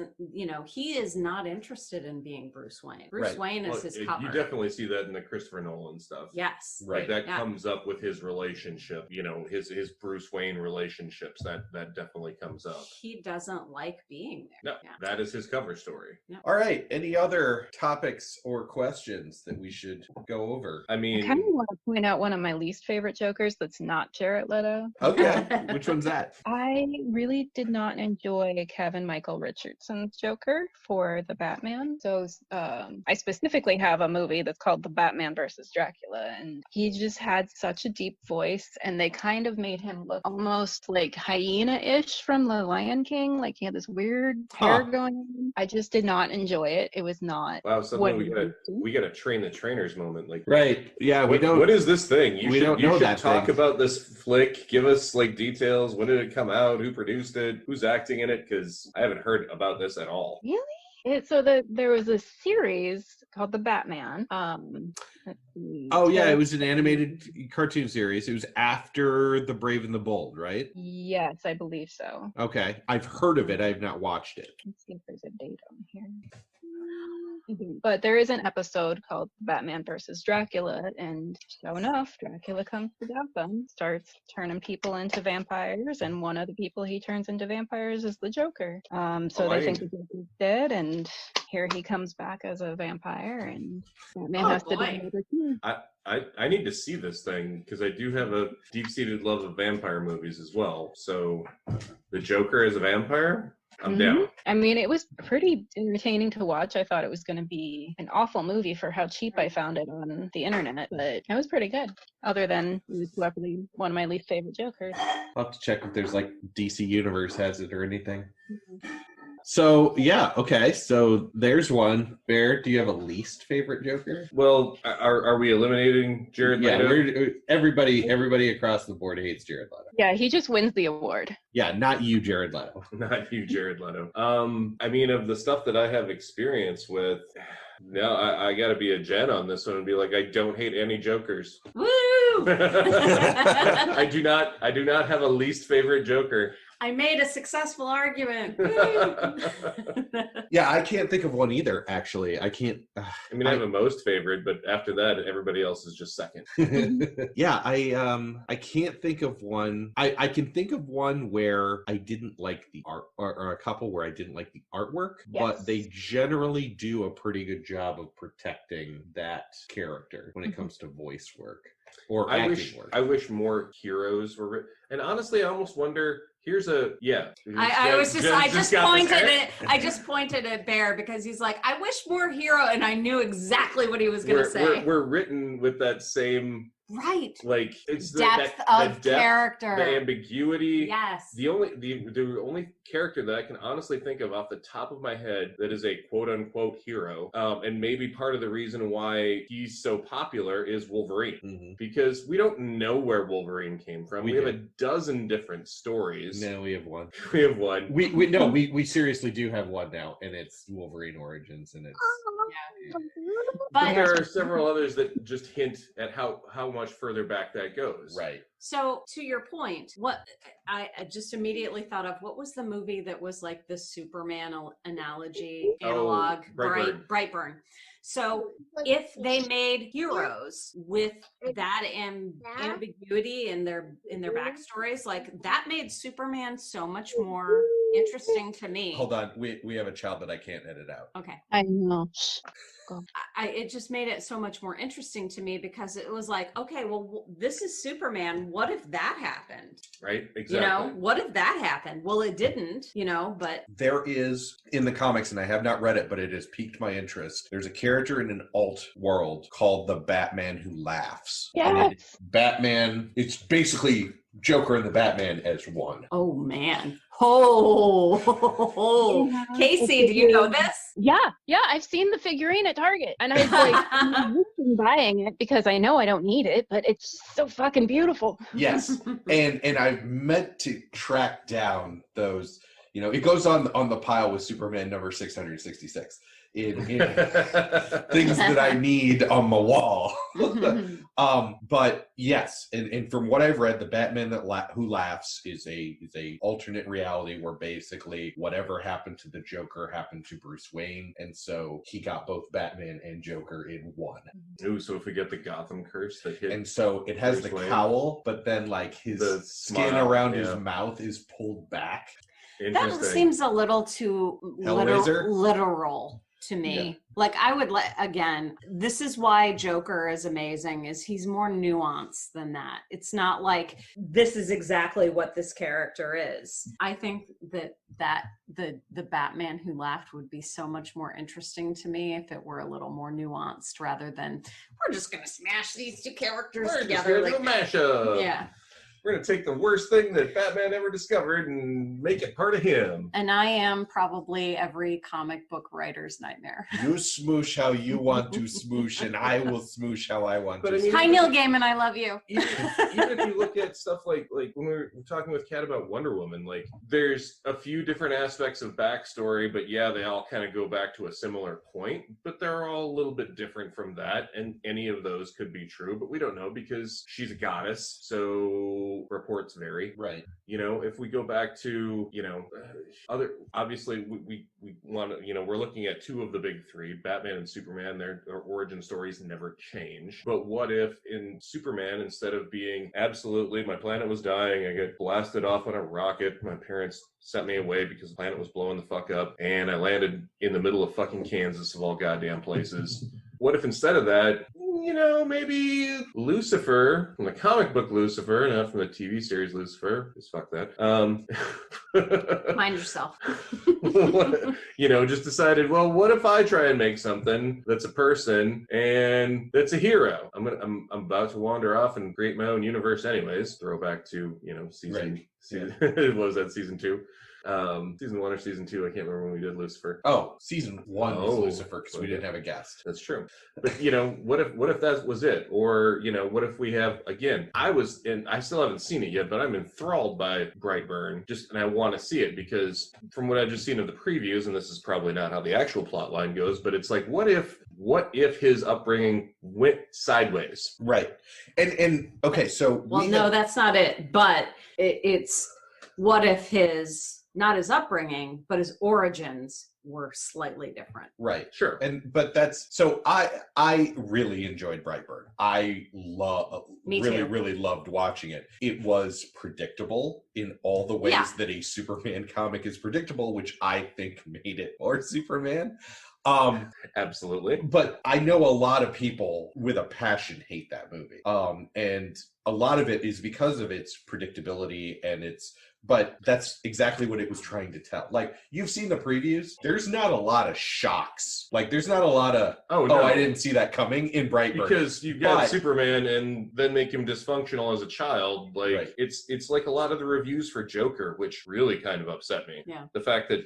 he is not interested in being Bruce Wayne. Bruce Wayne is his cover. You definitely see that in the Christopher Nolan stuff. Yes. Right. Like that comes up with his relationship, his Bruce Wayne relationships. That definitely comes up. He doesn't like being there. No, that is his cover story. Yeah. All right. Any other topics or questions that we should go over? I mean, I kind of want to point out one of my least favorite Jokers that's not Jared Leto. Okay. Which one's that? I really did not enjoy Kevin Michael Richardson's Joker for the Batman. So I specifically have a movie that's called The Batman versus Dracula, and he just had such a deep voice, and they kind of made him look almost like hyena-ish from The Lion King. Like he had this weird hair going on. I just did not enjoy it. It was not. Wow, suddenly we got a train the trainers moment. Like, right? Yeah, we don't. What is this thing? We don't know that. Talk about this flick. Give us like details. When did it come out? Who produced it? Who's acting in it? Because I haven't heard about this at all. Really? There was a series called The Batman. Oh yeah, it was an animated cartoon series. It was after The Brave and the Bold, right? Yes, I believe so. Okay, I've heard of it. I have not watched it. Let's see if there's a date on here. But there is an episode called Batman versus Dracula, and sure enough, Dracula comes to Gotham, starts turning people into vampires, and one of the people he turns into vampires is the Joker. They think the Joker's dead, and here he comes back as a vampire, and Batman has to do another too. I need to see this thing because I do have a deep-seated love of vampire movies as well. So the Joker as a vampire? I'm down. I mean, it was pretty entertaining to watch. I thought it was going to be an awful movie for how cheap I found it on the internet, but it was pretty good. Other than it was probably one of my least favorite Jokers. I'll have to check if there's like DC Universe has it or anything. So yeah, okay. So there's one. Bear, do you have a least favorite Joker? Well, are we eliminating Jared Leto? Yeah, everybody across the board hates Jared Leto. Yeah, he just wins the award. Yeah, not you, Jared Leto. Not you, Jared Leto. I mean, of the stuff that I have experience with, no, I got to be a Jenn on this one and be like, I don't hate any Jokers. Woo! I do not have a least favorite Joker. I made a successful argument. Yeah, I can't think of one either, actually. I can't. I have a most favorite, but after that, everybody else is just second. Yeah, I can't think of one. I can think of one where I didn't like the art, or a couple where I didn't like the artwork, but they generally do a pretty good job of protecting that character when it comes to voice work or acting work. I wish more heroes were written. And honestly, I almost wonder. Here's a I just pointed at Bear because he's like, I wish more hero, and I knew exactly what he was gonna say. We're written with that same Right. Like it's Depth of character. the ambiguity. Yes. The only character that I can honestly think of off the top of my head that is a quote unquote hero, and maybe part of the reason why he's so popular is Wolverine, because we don't know where Wolverine came from. We have a dozen different stories. No, we have one. We have one. We seriously do have one now, and it's Wolverine Origins, and it's. But there are several others that just hint at how much further back that goes. Right. So to your point, what I just immediately thought of, what was the movie that was like the Superman analogy analog? Brightburn. So if they made heroes with that ambiguity in their backstories, like that made Superman so much more interesting to me. Hold on, we have a child that I can't edit out. Okay. I know. It just made it so much more interesting to me because it was like, okay, well, this is Superman. What if that happened? Right, exactly. You know, what if that happened? Well, it didn't, you know, but... There is, in the comics, and I have not read it, but it has piqued my interest, there's a character in an alt world called the Batman Who Laughs. Yes! Batman, it's basically Joker and the Batman as one. Oh, man. Oh, Casie, do you know this? Yeah, I've seen the figurine at Target, and I was like, I'm buying it because I know I don't need it, but it's so fucking beautiful. Yes, and I've meant to track down those. You know, it goes on the pile with Superman number 666 in things that I need on my wall. But yes, and from what I've read, the Batman Who Laughs is a alternate reality where basically whatever happened to the Joker happened to Bruce Wayne, and so he got both Batman and Joker in one. Ooh, so if we get the Gotham curse that hit, and so it has Bruce the Wayne, cowl, but then like his skin smile, around his mouth is pulled back. That seems a little too literal to me. Yeah. Like I would again, this is why Joker is amazing, is he's more nuanced than that. It's not like this is exactly what this character is. I think that the Batman Who Laughed would be so much more interesting to me if it were a little more nuanced rather than we're just gonna smash these two characters together. We're just gonna do a mashup. Yeah. We're going to take the worst thing that Batman ever discovered and make it part of him. And I am probably every comic book writer's nightmare. You smoosh how you want to smoosh, and I will smoosh how I want to smoosh. Hi, Neil Gaiman, I love you. Even if you look at stuff like when we were talking with Kat about Wonder Woman, like there's a few different aspects of backstory, but yeah, they all kind of go back to a similar point, but they're all a little bit different from that, and any of those could be true, but we don't know because she's a goddess, so reports vary. Right. You know, if we go back to, you know, other, obviously we want to, you know, we're looking at two of the big three, Batman and Superman, their origin stories never change. But what if in Superman, instead of being absolutely, my planet was dying, I got blasted off on a rocket, my parents sent me away because the planet was blowing the fuck up, and I landed in the middle of fucking Kansas of all goddamn places. What if instead of that, you know, maybe Lucifer, from the comic book Lucifer, not from the TV series Lucifer, just fuck that. Mind yourself. You know, just decided, well, what if I try and make something that's a person and that's a hero? I'm about to wander off and create my own universe anyways. Throwback to, you know, season what was that, season 2? Season 1 or season 2, I can't remember when we did Lucifer. Oh, season 1 was Lucifer because we didn't have a guest. That's true. But you know, what if that was it? Or, you know, what if we have, again, I still haven't seen it yet, but I'm enthralled by Brightburn, and I want to see it because from what I've just seen of the previews, and this is probably not how the actual plot line goes, but it's like, what if his upbringing went sideways? Right. And okay, so that's not it, but it's what if not his upbringing, but his origins were slightly different. Right. Sure. But that's, so I really enjoyed Brightburn. I really loved watching it. It was predictable in all the ways that a Superman comic is predictable, which I think made it more Superman. Absolutely. But I know a lot of people with a passion hate that movie. And a lot of it is because of its predictability and but that's exactly what it was trying to tell. Like, you've seen the previews. There's not a lot of shocks. Like, there's not a lot of, no. I didn't see that coming in Brightburn. Because you've got Superman and then make him dysfunctional as a child. Like, Right. it's like a lot of the reviews for Joker, which really kind of upset me. Yeah. The fact that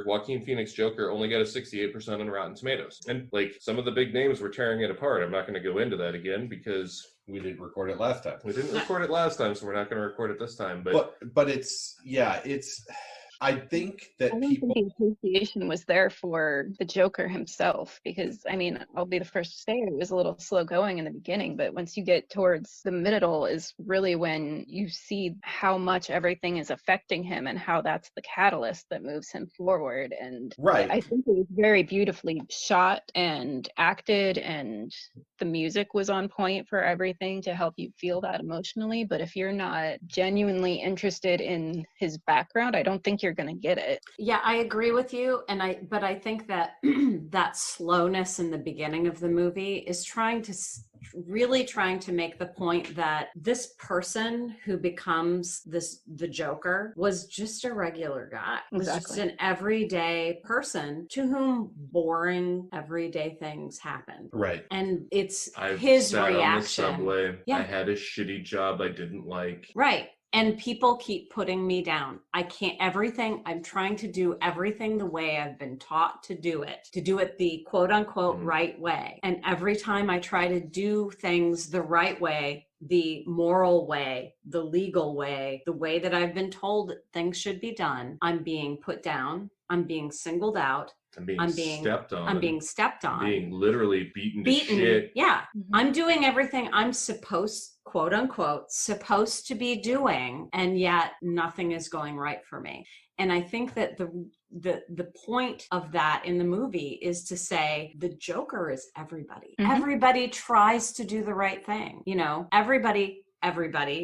Joaquin Phoenix Joker only got a 68% on Rotten Tomatoes. And, like, some of the big names were tearing it apart. I'm not going to go into that again because we didn't record it last time. we didn't record it last time, so we're not going to record it this time. But it's I think that I don't people think the appreciation was there for the Joker himself, because I mean, I'll be the first to say it was a little slow going in the beginning, but once you get towards the middle is really when you see how much everything is affecting him and how that's the catalyst that moves him forward. And Right. I think it was very beautifully shot and acted, and the music was on point for everything to help you feel that emotionally. But if you're not genuinely interested in his background, I don't think you're going to get it. Yeah, I agree with you, but I think that that slowness in the beginning of the movie is really trying to make the point that this person who becomes the Joker was just a regular guy. Was just an everyday person to whom boring everyday things happen. Right. And it's I've his sat reaction. on the subway. Yeah. I had a shitty job I didn't like. Right. And people keep putting me down. I'm trying to do everything the way I've been taught to do it the quote unquote right way. And every time I try to do things the right way, the moral way, the legal way, the way that I've been told things should be done, I'm being put down. I'm being singled out. I'm being stepped on. I'm being stepped on. Being literally beaten to shit. Yeah. I'm doing everything I'm quote unquote, supposed to be doing, and yet nothing is going right for me. And I think that the point of that in the movie is to say the Joker is everybody. Everybody tries to do the right thing. You know, everybody,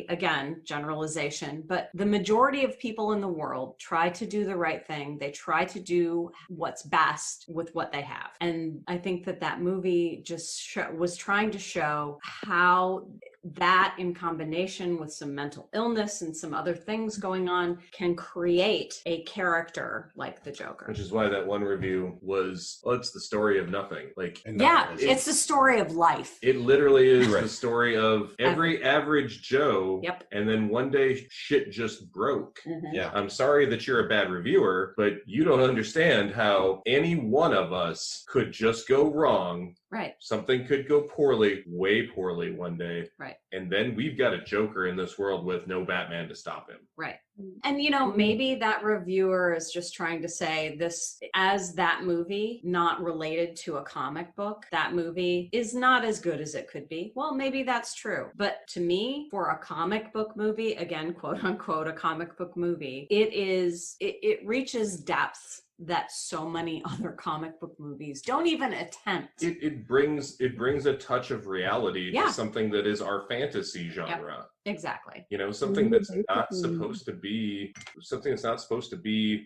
again, generalization, but the majority of people in the world try to do the right thing. They try to do what's best with what they have. And I think that movie just was trying to show how that, in combination with some mental illness and some other things going on, can create a character like the Joker. Which is why that one review was, it's the story of nothing. Like, it's the story of life. It literally is the story of every average Joe. Yep. And then one day shit just broke. Yeah. I'm sorry that you're a bad reviewer, but you don't understand how any one of us could just go wrong. Right. Something could go poorly, way poorly one day. Right. And then we've got a Joker in this world with no Batman to stop him. Right. And, you know, maybe that reviewer is just trying to say this, as that movie, not related to a comic book, that movie is not as good as it could be. Well, maybe that's true. But to me, for a comic book movie, again, quote unquote, a comic book movie, it reaches depths that so many other comic book movies don't even attempt. It brings a touch of reality to something that is our fantasy genre. Yep. Exactly. You know, something that's not supposed to be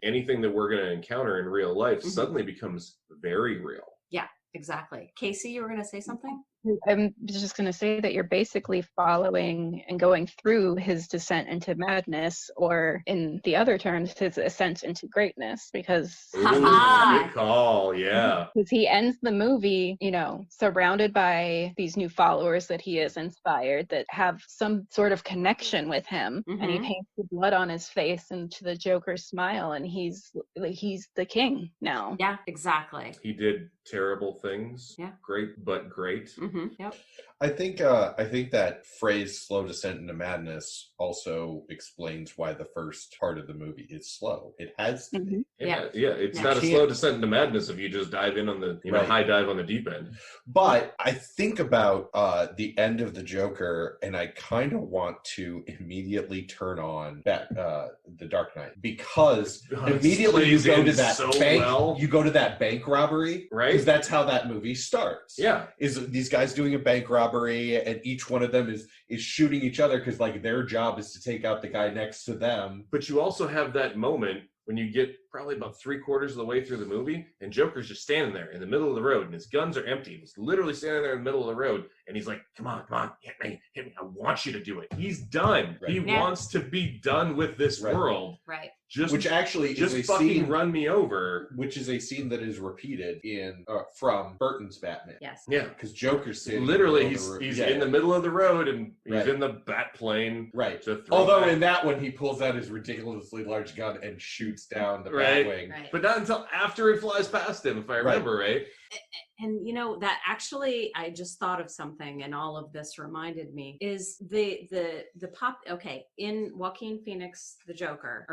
anything that we're going to encounter in real life suddenly becomes very real. Yeah, exactly. Casie, you were going to say something? I'm just going to say that you're basically following and going through his descent into madness, or in the other terms, his ascent into greatness, because good call, yeah. Because he ends the movie, you know, surrounded by these new followers that he has inspired that have some sort of connection with him, and he paints the blood on his face into the Joker's smile, and he's the king now. Yeah, exactly. He did terrible things. Yeah. Great, but great. Yep. I think that phrase "slow descent into madness" also explains why the first part of the movie is slow. It has to be. Yeah. It's not a slow descent into madness if you just dive in on the high dive on the deep end. But I think about the end of the Joker, and I kind of want to immediately turn on the Dark Knight, because immediately you go to that bank. You go to that bank robbery, right? Because that's how that movie starts. Yeah, is these guys doing a bank robbery, and each one of them is shooting each other because like their job is to take out the guy next to them. But you also have that moment when you get probably about 3/4 of the way through the movie, and Joker's just standing there in the middle of the road, and his guns are empty. He's literally standing there in the middle of the road, and he's like, come on, hit me, I want you to do it. He's done. Right. He wants to be done with this world. Right. Which actually just is a fucking scene, run me over. Which is a scene that is repeated in from Burton's Batman. Yes. Yeah. Because Joker's sitting literally he's in the middle of the road and he's Right. in the bat plane. Right. Although in that one he pulls out his ridiculously large gun and shoots down the Batwing. Right. But not until after it flies past him, if I remember right. And you know that actually, I just thought of something, and all of this reminded me is the pop. Okay, in Joaquin Phoenix, the Joker,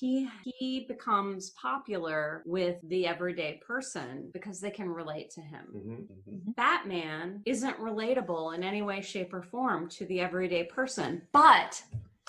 he becomes popular with the everyday person because they can relate to him. Mm-hmm. Batman isn't relatable in any way, shape, or form to the everyday person, but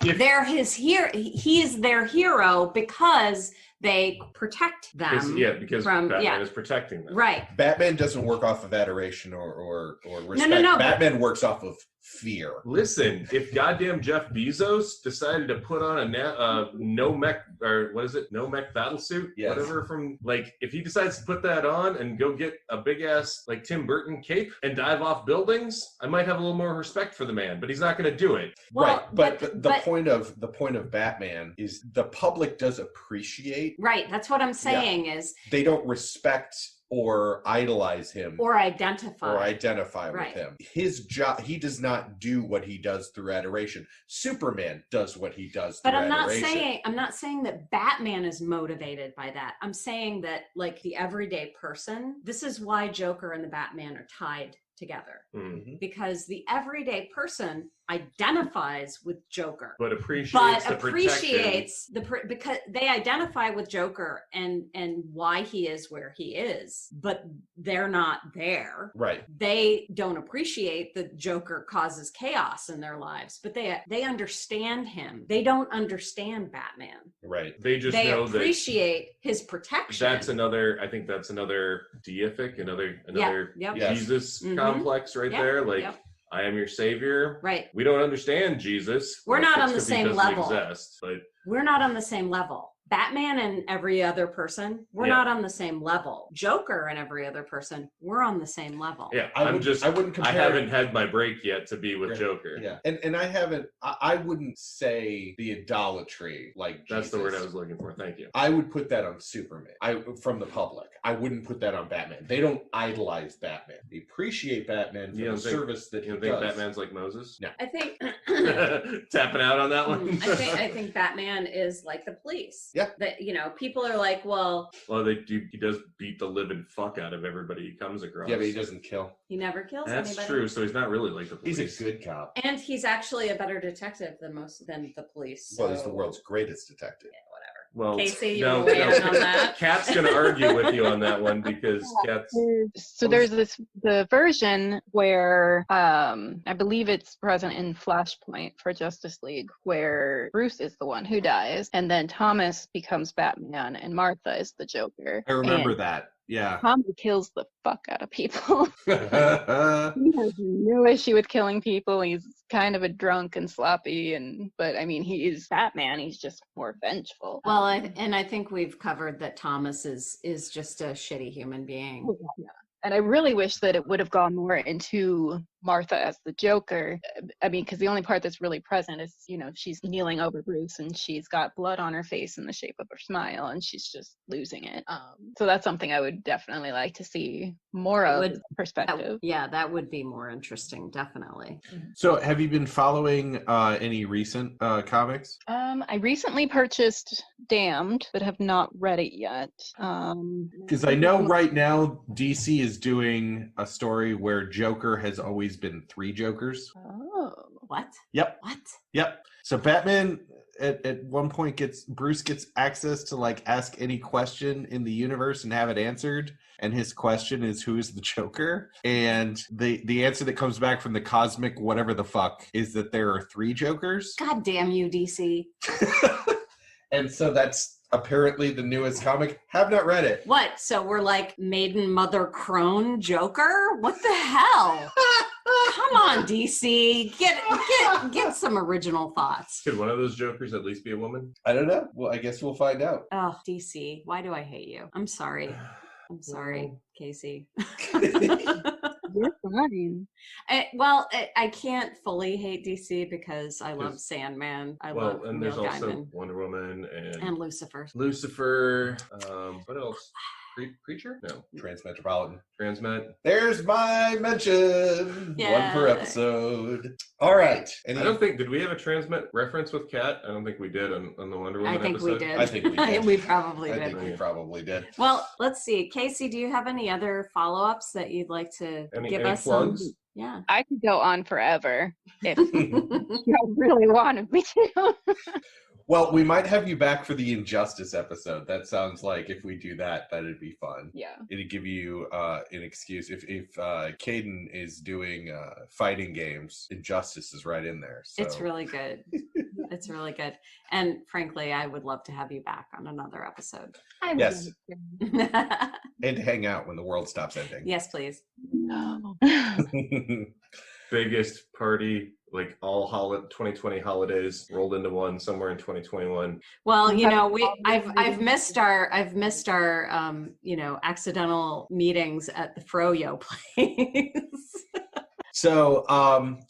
they're his hero. He is their hero because they protect them. Because Batman is protecting them. Right. Batman doesn't work off of adoration or respect. No, Batman works off of fear. Listen, if goddamn Jeff Bezos decided to put on a no mech battle suit, whatever, from if he decides to put that on and go get a big ass Tim Burton cape and dive off buildings, I might have a little more respect for the man, but he's not going to do it. Well, right, but the point of Batman is the public does appreciate. Right, that's what I'm saying is they don't respect or idolize him or identify with him. His job, he does not do what he does through adoration. Superman does what he does through adoration. I'm not saying that Batman is motivated by that. I'm saying that the everyday person, this is why Joker and the Batman are tied together. Mm-hmm. Because the everyday person identifies with Joker, but appreciates because they identify with Joker and why he is where he is, but they're not there. Right. They don't appreciate that Joker causes chaos in their lives, but they understand him. They don't understand Batman. Right. They know appreciate his protection. I think that's another deific, another Jesus complex right there. I am your savior. Right. We don't understand Jesus. We're not on the same level. We're not on the same level. Batman and every other person, we're not on the same level. Joker and every other person, we're on the same level. Yeah, I haven't had my break yet to be with Joker. Yeah, and I wouldn't say the idolatry That's Jesus. the word I was looking for. Thank you. I would put that on Superman. From the public. I wouldn't put that on Batman. They don't idolize Batman. They appreciate Batman for the service that he does. You don't think Batman's like Moses? No. I think tapping out on that one. I think Batman is like the police. Yeah. That people are like, well, he does beat the living fuck out of everybody he comes across. Yeah, but he doesn't kill. He never kills anybody. That's true. So he's not really like the police. He's a good cop. And he's actually a better detective than the police. So. Well, he's the world's greatest detective. Yeah, whatever. Well, Casie, you want to weigh in on that? Kat's going to argue with you on that one because Kat's... So there's the version where I believe it's present in Flashpoint for Justice League, where Bruce is the one who dies, and then Thomas becomes Batman, and Martha is the Joker. I remember that. Yeah. Thomas kills the fuck out of people. He has no issue with killing people. He's kind of a drunk and sloppy, but he is Batman. He's just more vengeful. Well, I think we've covered that Thomas is just a shitty human being. Yeah. And I really wish that it would have gone more into Martha as the Joker. Because the only part that's really present is, she's kneeling over Bruce and she's got blood on her face in the shape of her smile and she's just losing it. So that's something I would definitely like to see more of perspective. That would be more interesting, definitely. So have you been following any recent comics? I recently purchased Damned, but have not read it yet. Because I know right now DC is doing a story where Joker has always been 3 Jokers. Oh. What? Yep. What? Yep. So Batman at one point Bruce gets access to ask any question in the universe and have it answered. And his question is, who is the Joker? And the answer that comes back from the cosmic whatever the fuck is that there are 3 Jokers. God damn you, DC. And so that's apparently the newest comic. Have not read it. What? So we're like Maiden Mother Crone Joker? What the hell? Come on, DC. Get some original thoughts. Could one of those Jokers at least be a woman? I don't know. Well, I guess we'll find out. Oh, DC, why do I hate you? I'm sorry. I'm sorry, Casie. You're fine. I can't fully hate DC because I love Sandman. I love and Neil there's also Gaiman. Wonder Woman And Lucifer. Lucifer. What else? Preacher? No. Transmetropolitan. Transmet. There's my mention. Yeah. 1 per episode. All right. Did we have a Transmet reference with Kat? I don't think we did on the Wonder Woman I think episode. we did. I think we did. We probably I did. think we probably did. Well, let's see. Casie, do you have any other follow-ups that you'd like to give Any us? plugs? Yeah. I could go on forever if you really wanted me to. Well, we might have you back for the Injustice episode. That sounds like if we do that, that'd be fun. Yeah. It'd give you an excuse. If Caden is doing fighting games, Injustice is right in there. So. It's really good. It's really good. And frankly, I would love to have you back on another episode. I Yes. would. And to hang out when the world stops ending. Yes, please. No. Biggest party, like all 2020 holidays rolled into one somewhere in 2021. Well, I've missed our accidental meetings at the Froyo place. So,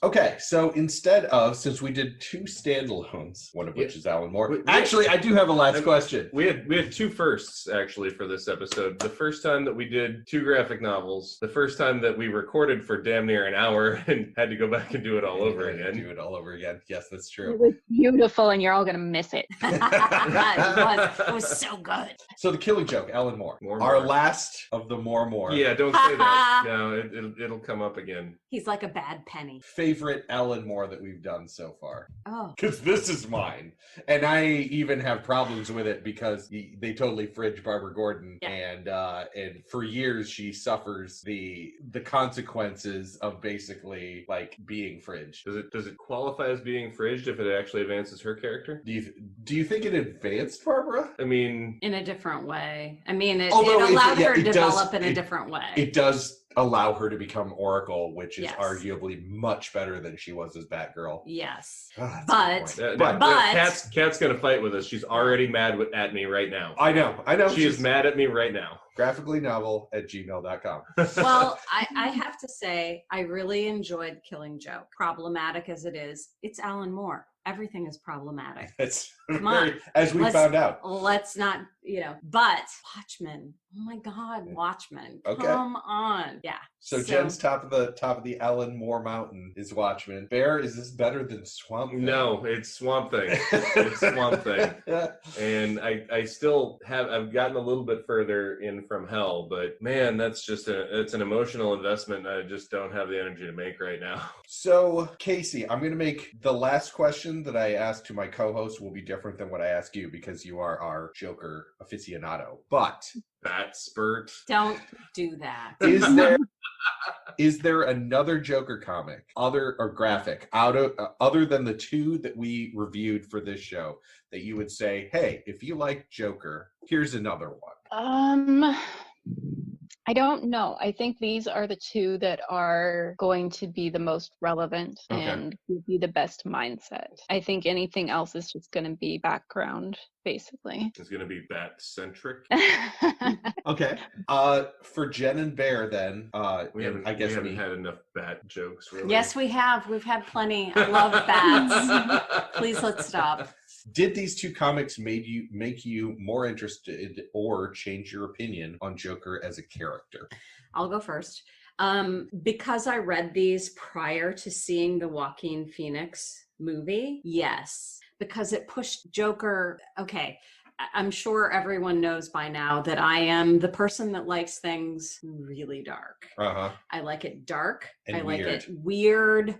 okay. So instead of, since we did 2 standalones, one of which is Alan Moore. Actually, I do have a last question. We had 2 firsts actually for this episode. The first time that we did 2 graphic novels. The first time that we recorded for damn near an hour and had to go back and do it all over again. Do it all over again. Yes, that's It true. was beautiful, and you're all gonna miss it. It was so good. So the Killing Joke, Alan Moore. More. Our last of the More. Yeah, don't say that. No, it'll come up again. He's like a bad penny. Favorite Alan Moore that we've done so far. Oh. Because this is mine. And I even have problems with it because they totally fridge Barbara Gordon. Yeah. And for years she suffers the consequences of basically like being fridged. Does it qualify as being fridged if it actually advances her character? Do you think it advanced Barbara? I mean, In a different way. I mean, it Although allowed it her to does- develop in a it- different way. It does allow her to become Oracle, which is Yes. arguably much better than she was as Batgirl. Yes. Ah, But- that's a good point. But- Kat's gonna fight with us. She's already mad at me right now. I know. She is She's mad at me right now. graphicallynovel@gmail.com. Well, I have to say, I really enjoyed Killing Joke. Problematic as it is, it's Alan Moore. Everything is problematic. That's Come on. as we Let's- found out. Let's not, but Watchmen. Oh my God, Watchmen. Okay. Come on. Yeah. So Jen's top of the Alan Moore Mountain is Watchmen. Bear, is this better than Swamp Thing? No, it's Swamp Thing. It's Swamp Thing. And I still I've gotten a little bit further in From Hell, but man, that's just it's an emotional investment I just don't have the energy to make right now. So, Casie, I'm going to make the last question that I ask to my co-host will be different than what I ask you because you are our Joker aficionado. But That spurt. Don't do that. is there another Joker comic other than the 2 that we reviewed for this show that you would say, hey, if you like Joker, here's another one? I don't know. I think these are the 2 that are going to be the most relevant Okay. and will be the best mindset. I think anything else is just going to be background, basically. It's gonna be Bat-centric. Okay. For Jen and Bear, then, We haven't had enough Bat jokes, really. Yes, we have. We've had plenty. I love bats. Please let's stop. Did these 2 comics make you more interested or change your opinion on Joker as a character? I'll go first. Because I read these prior to seeing the Joaquin Phoenix movie, yes. Because it pushed Joker. Okay, I'm sure everyone knows by now that I am the person that likes things really dark. Uh-huh. I like it dark. And I like weird. it weird.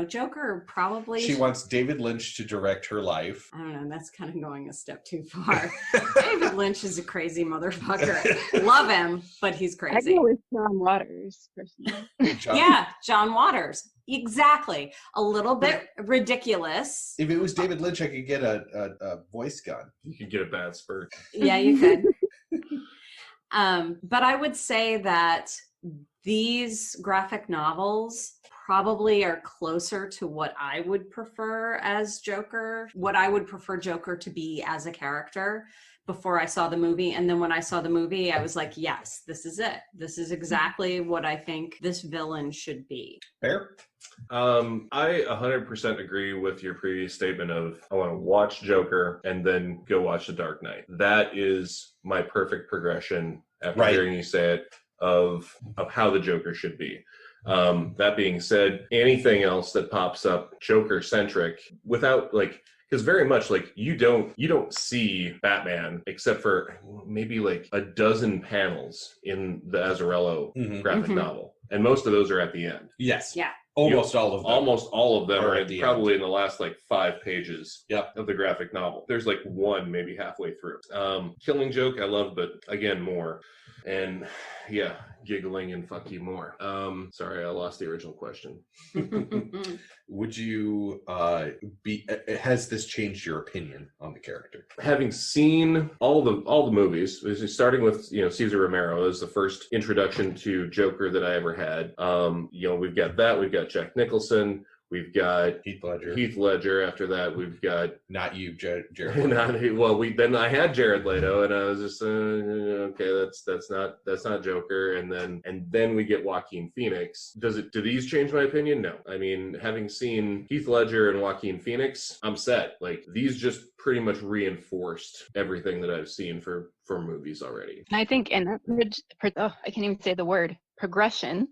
Joker probably. She wants David Lynch to direct her life. I don't know. That's kind of going a step too far. David Lynch is a crazy motherfucker. Love him, but he's I crazy. go with John Waters, personally. John- John Waters. Exactly. A little bit ridiculous. If it was David Lynch, I could get a voice gun. You could get a Bat spurt. Yeah, you could. But I would say that these graphic novels probably are closer to what I would prefer as Joker, what I would prefer Joker to be as a character before I saw the movie. And then when I saw the movie, I was like, yes, this is it. This is exactly what I think this villain should be. Fair. I 100% agree with your previous statement of I want to watch Joker and then go watch The Dark Knight. That is my perfect progression after hearing you say it of how the Joker should be. That being said, anything else that pops up Joker centric without like, because very much like you don't see Batman except for maybe like a dozen panels in the Azzarello graphic novel, and most of those are at the end. Yes. Yeah. Almost all of them. Almost all of them are at the probably end. in the last like 5 pages of the graphic novel. There's like one maybe halfway through. Killing Joke I love, but again more. And yeah, giggling and fuck you more. Sorry, I lost the original question. Would you has this changed your opinion on the character? Having seen all the movies, starting with Cesar Romero as the first introduction to Joker that I ever had. We've got that. We've got Jack Nicholson. We've got Heath Ledger. Heath Ledger. After that, we've got not you, Jared. Then I had Jared Leto, and I was just okay. That's not Joker. And then we get Joaquin Phoenix. Do these change my opinion? No. I mean, having seen Heath Ledger and Joaquin Phoenix, I'm set. Like these just pretty much reinforced everything that I've seen for movies already. And I think I can't even say the word progression.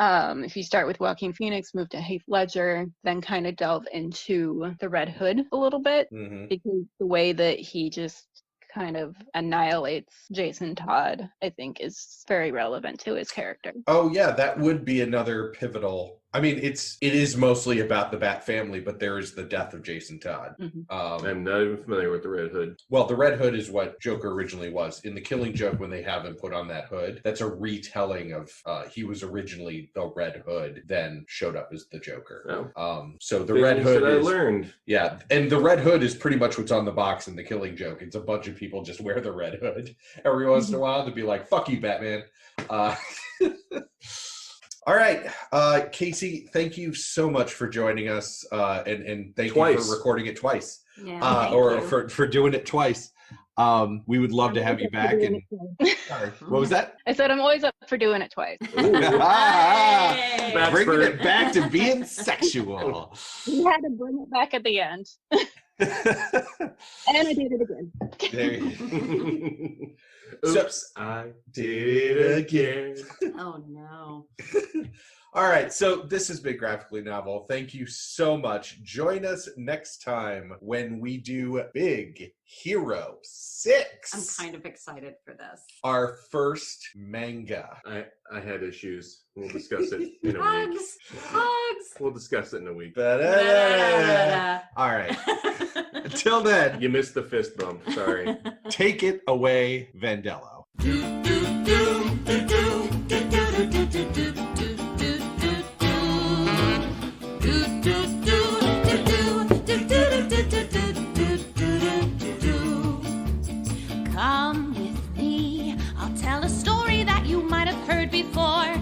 If you start with Joaquin Phoenix, move to Heath Ledger, then kind of delve into the Red Hood a little bit, because the way that he just kind of annihilates Jason Todd, I think, is very relevant to his character. Oh yeah, that would be another pivotal. I mean, it is mostly about the Bat family, but there is the death of Jason Todd. I'm not even familiar with the Red Hood. Well, the Red Hood is what Joker originally was. In the Killing Joke, when they have him put on that hood, that's a retelling of he was originally the Red Hood, then showed up as the Joker. So the Red Hood I learned. Yeah, and the Red Hood is pretty much what's on the box in the Killing Joke. It's a bunch of people just wear the Red Hood every once in a while to be like, "Fuck you, Batman." All right, Casie, thank you so much for joining us, and thank you for recording it twice, for doing it twice. We would love to have you back. And sorry, what was that? I said I'm always up for doing it twice. Bringing it back to being sexual. You had to bring it back at the end. And I did it again. There you Oops, I did it again. Oh no. All right, so this has been Graphically Novel. Thank you so much. Join us next time when we do Big Hero 6. I'm kind of excited for this. Our first manga. I had issues. We'll discuss it in a week. Hugs! We'll discuss it in a week. All right. Until then, you missed the fist bump. Sorry. Take it away, Vandello. Come with me, I'll tell a story that you might have heard before.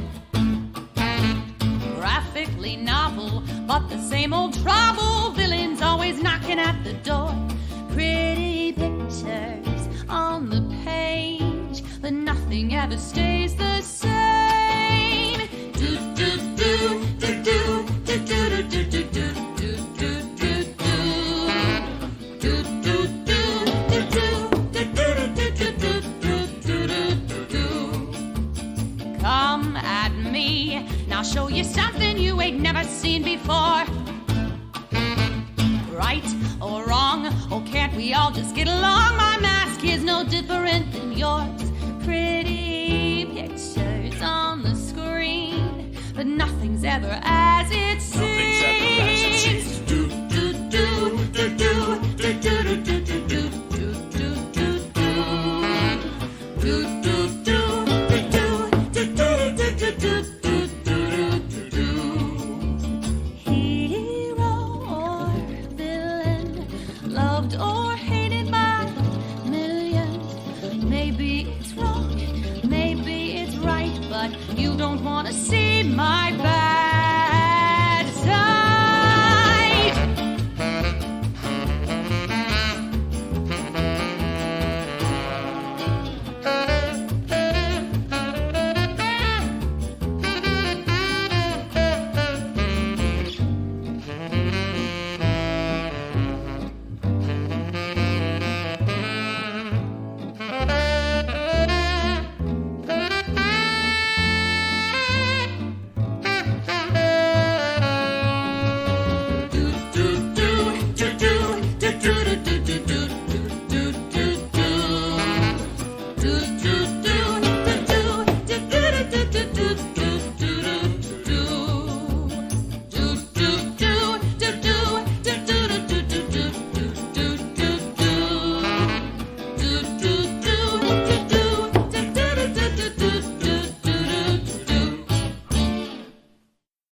Graphically novel, but the same old trouble. Villains always knocking at the door. Pretty pictures on the page, but nothing ever stays the same. Do do do do do do do do do do. Come at me, and I'll show you something you ain't never seen before. Right or wrong, or can't we all just get along? My mask is no different than yours. Pretty pictures on the screen, but nothing's ever as it seems. Do do do do do do do do do do do do do do do. You don't want to the sea.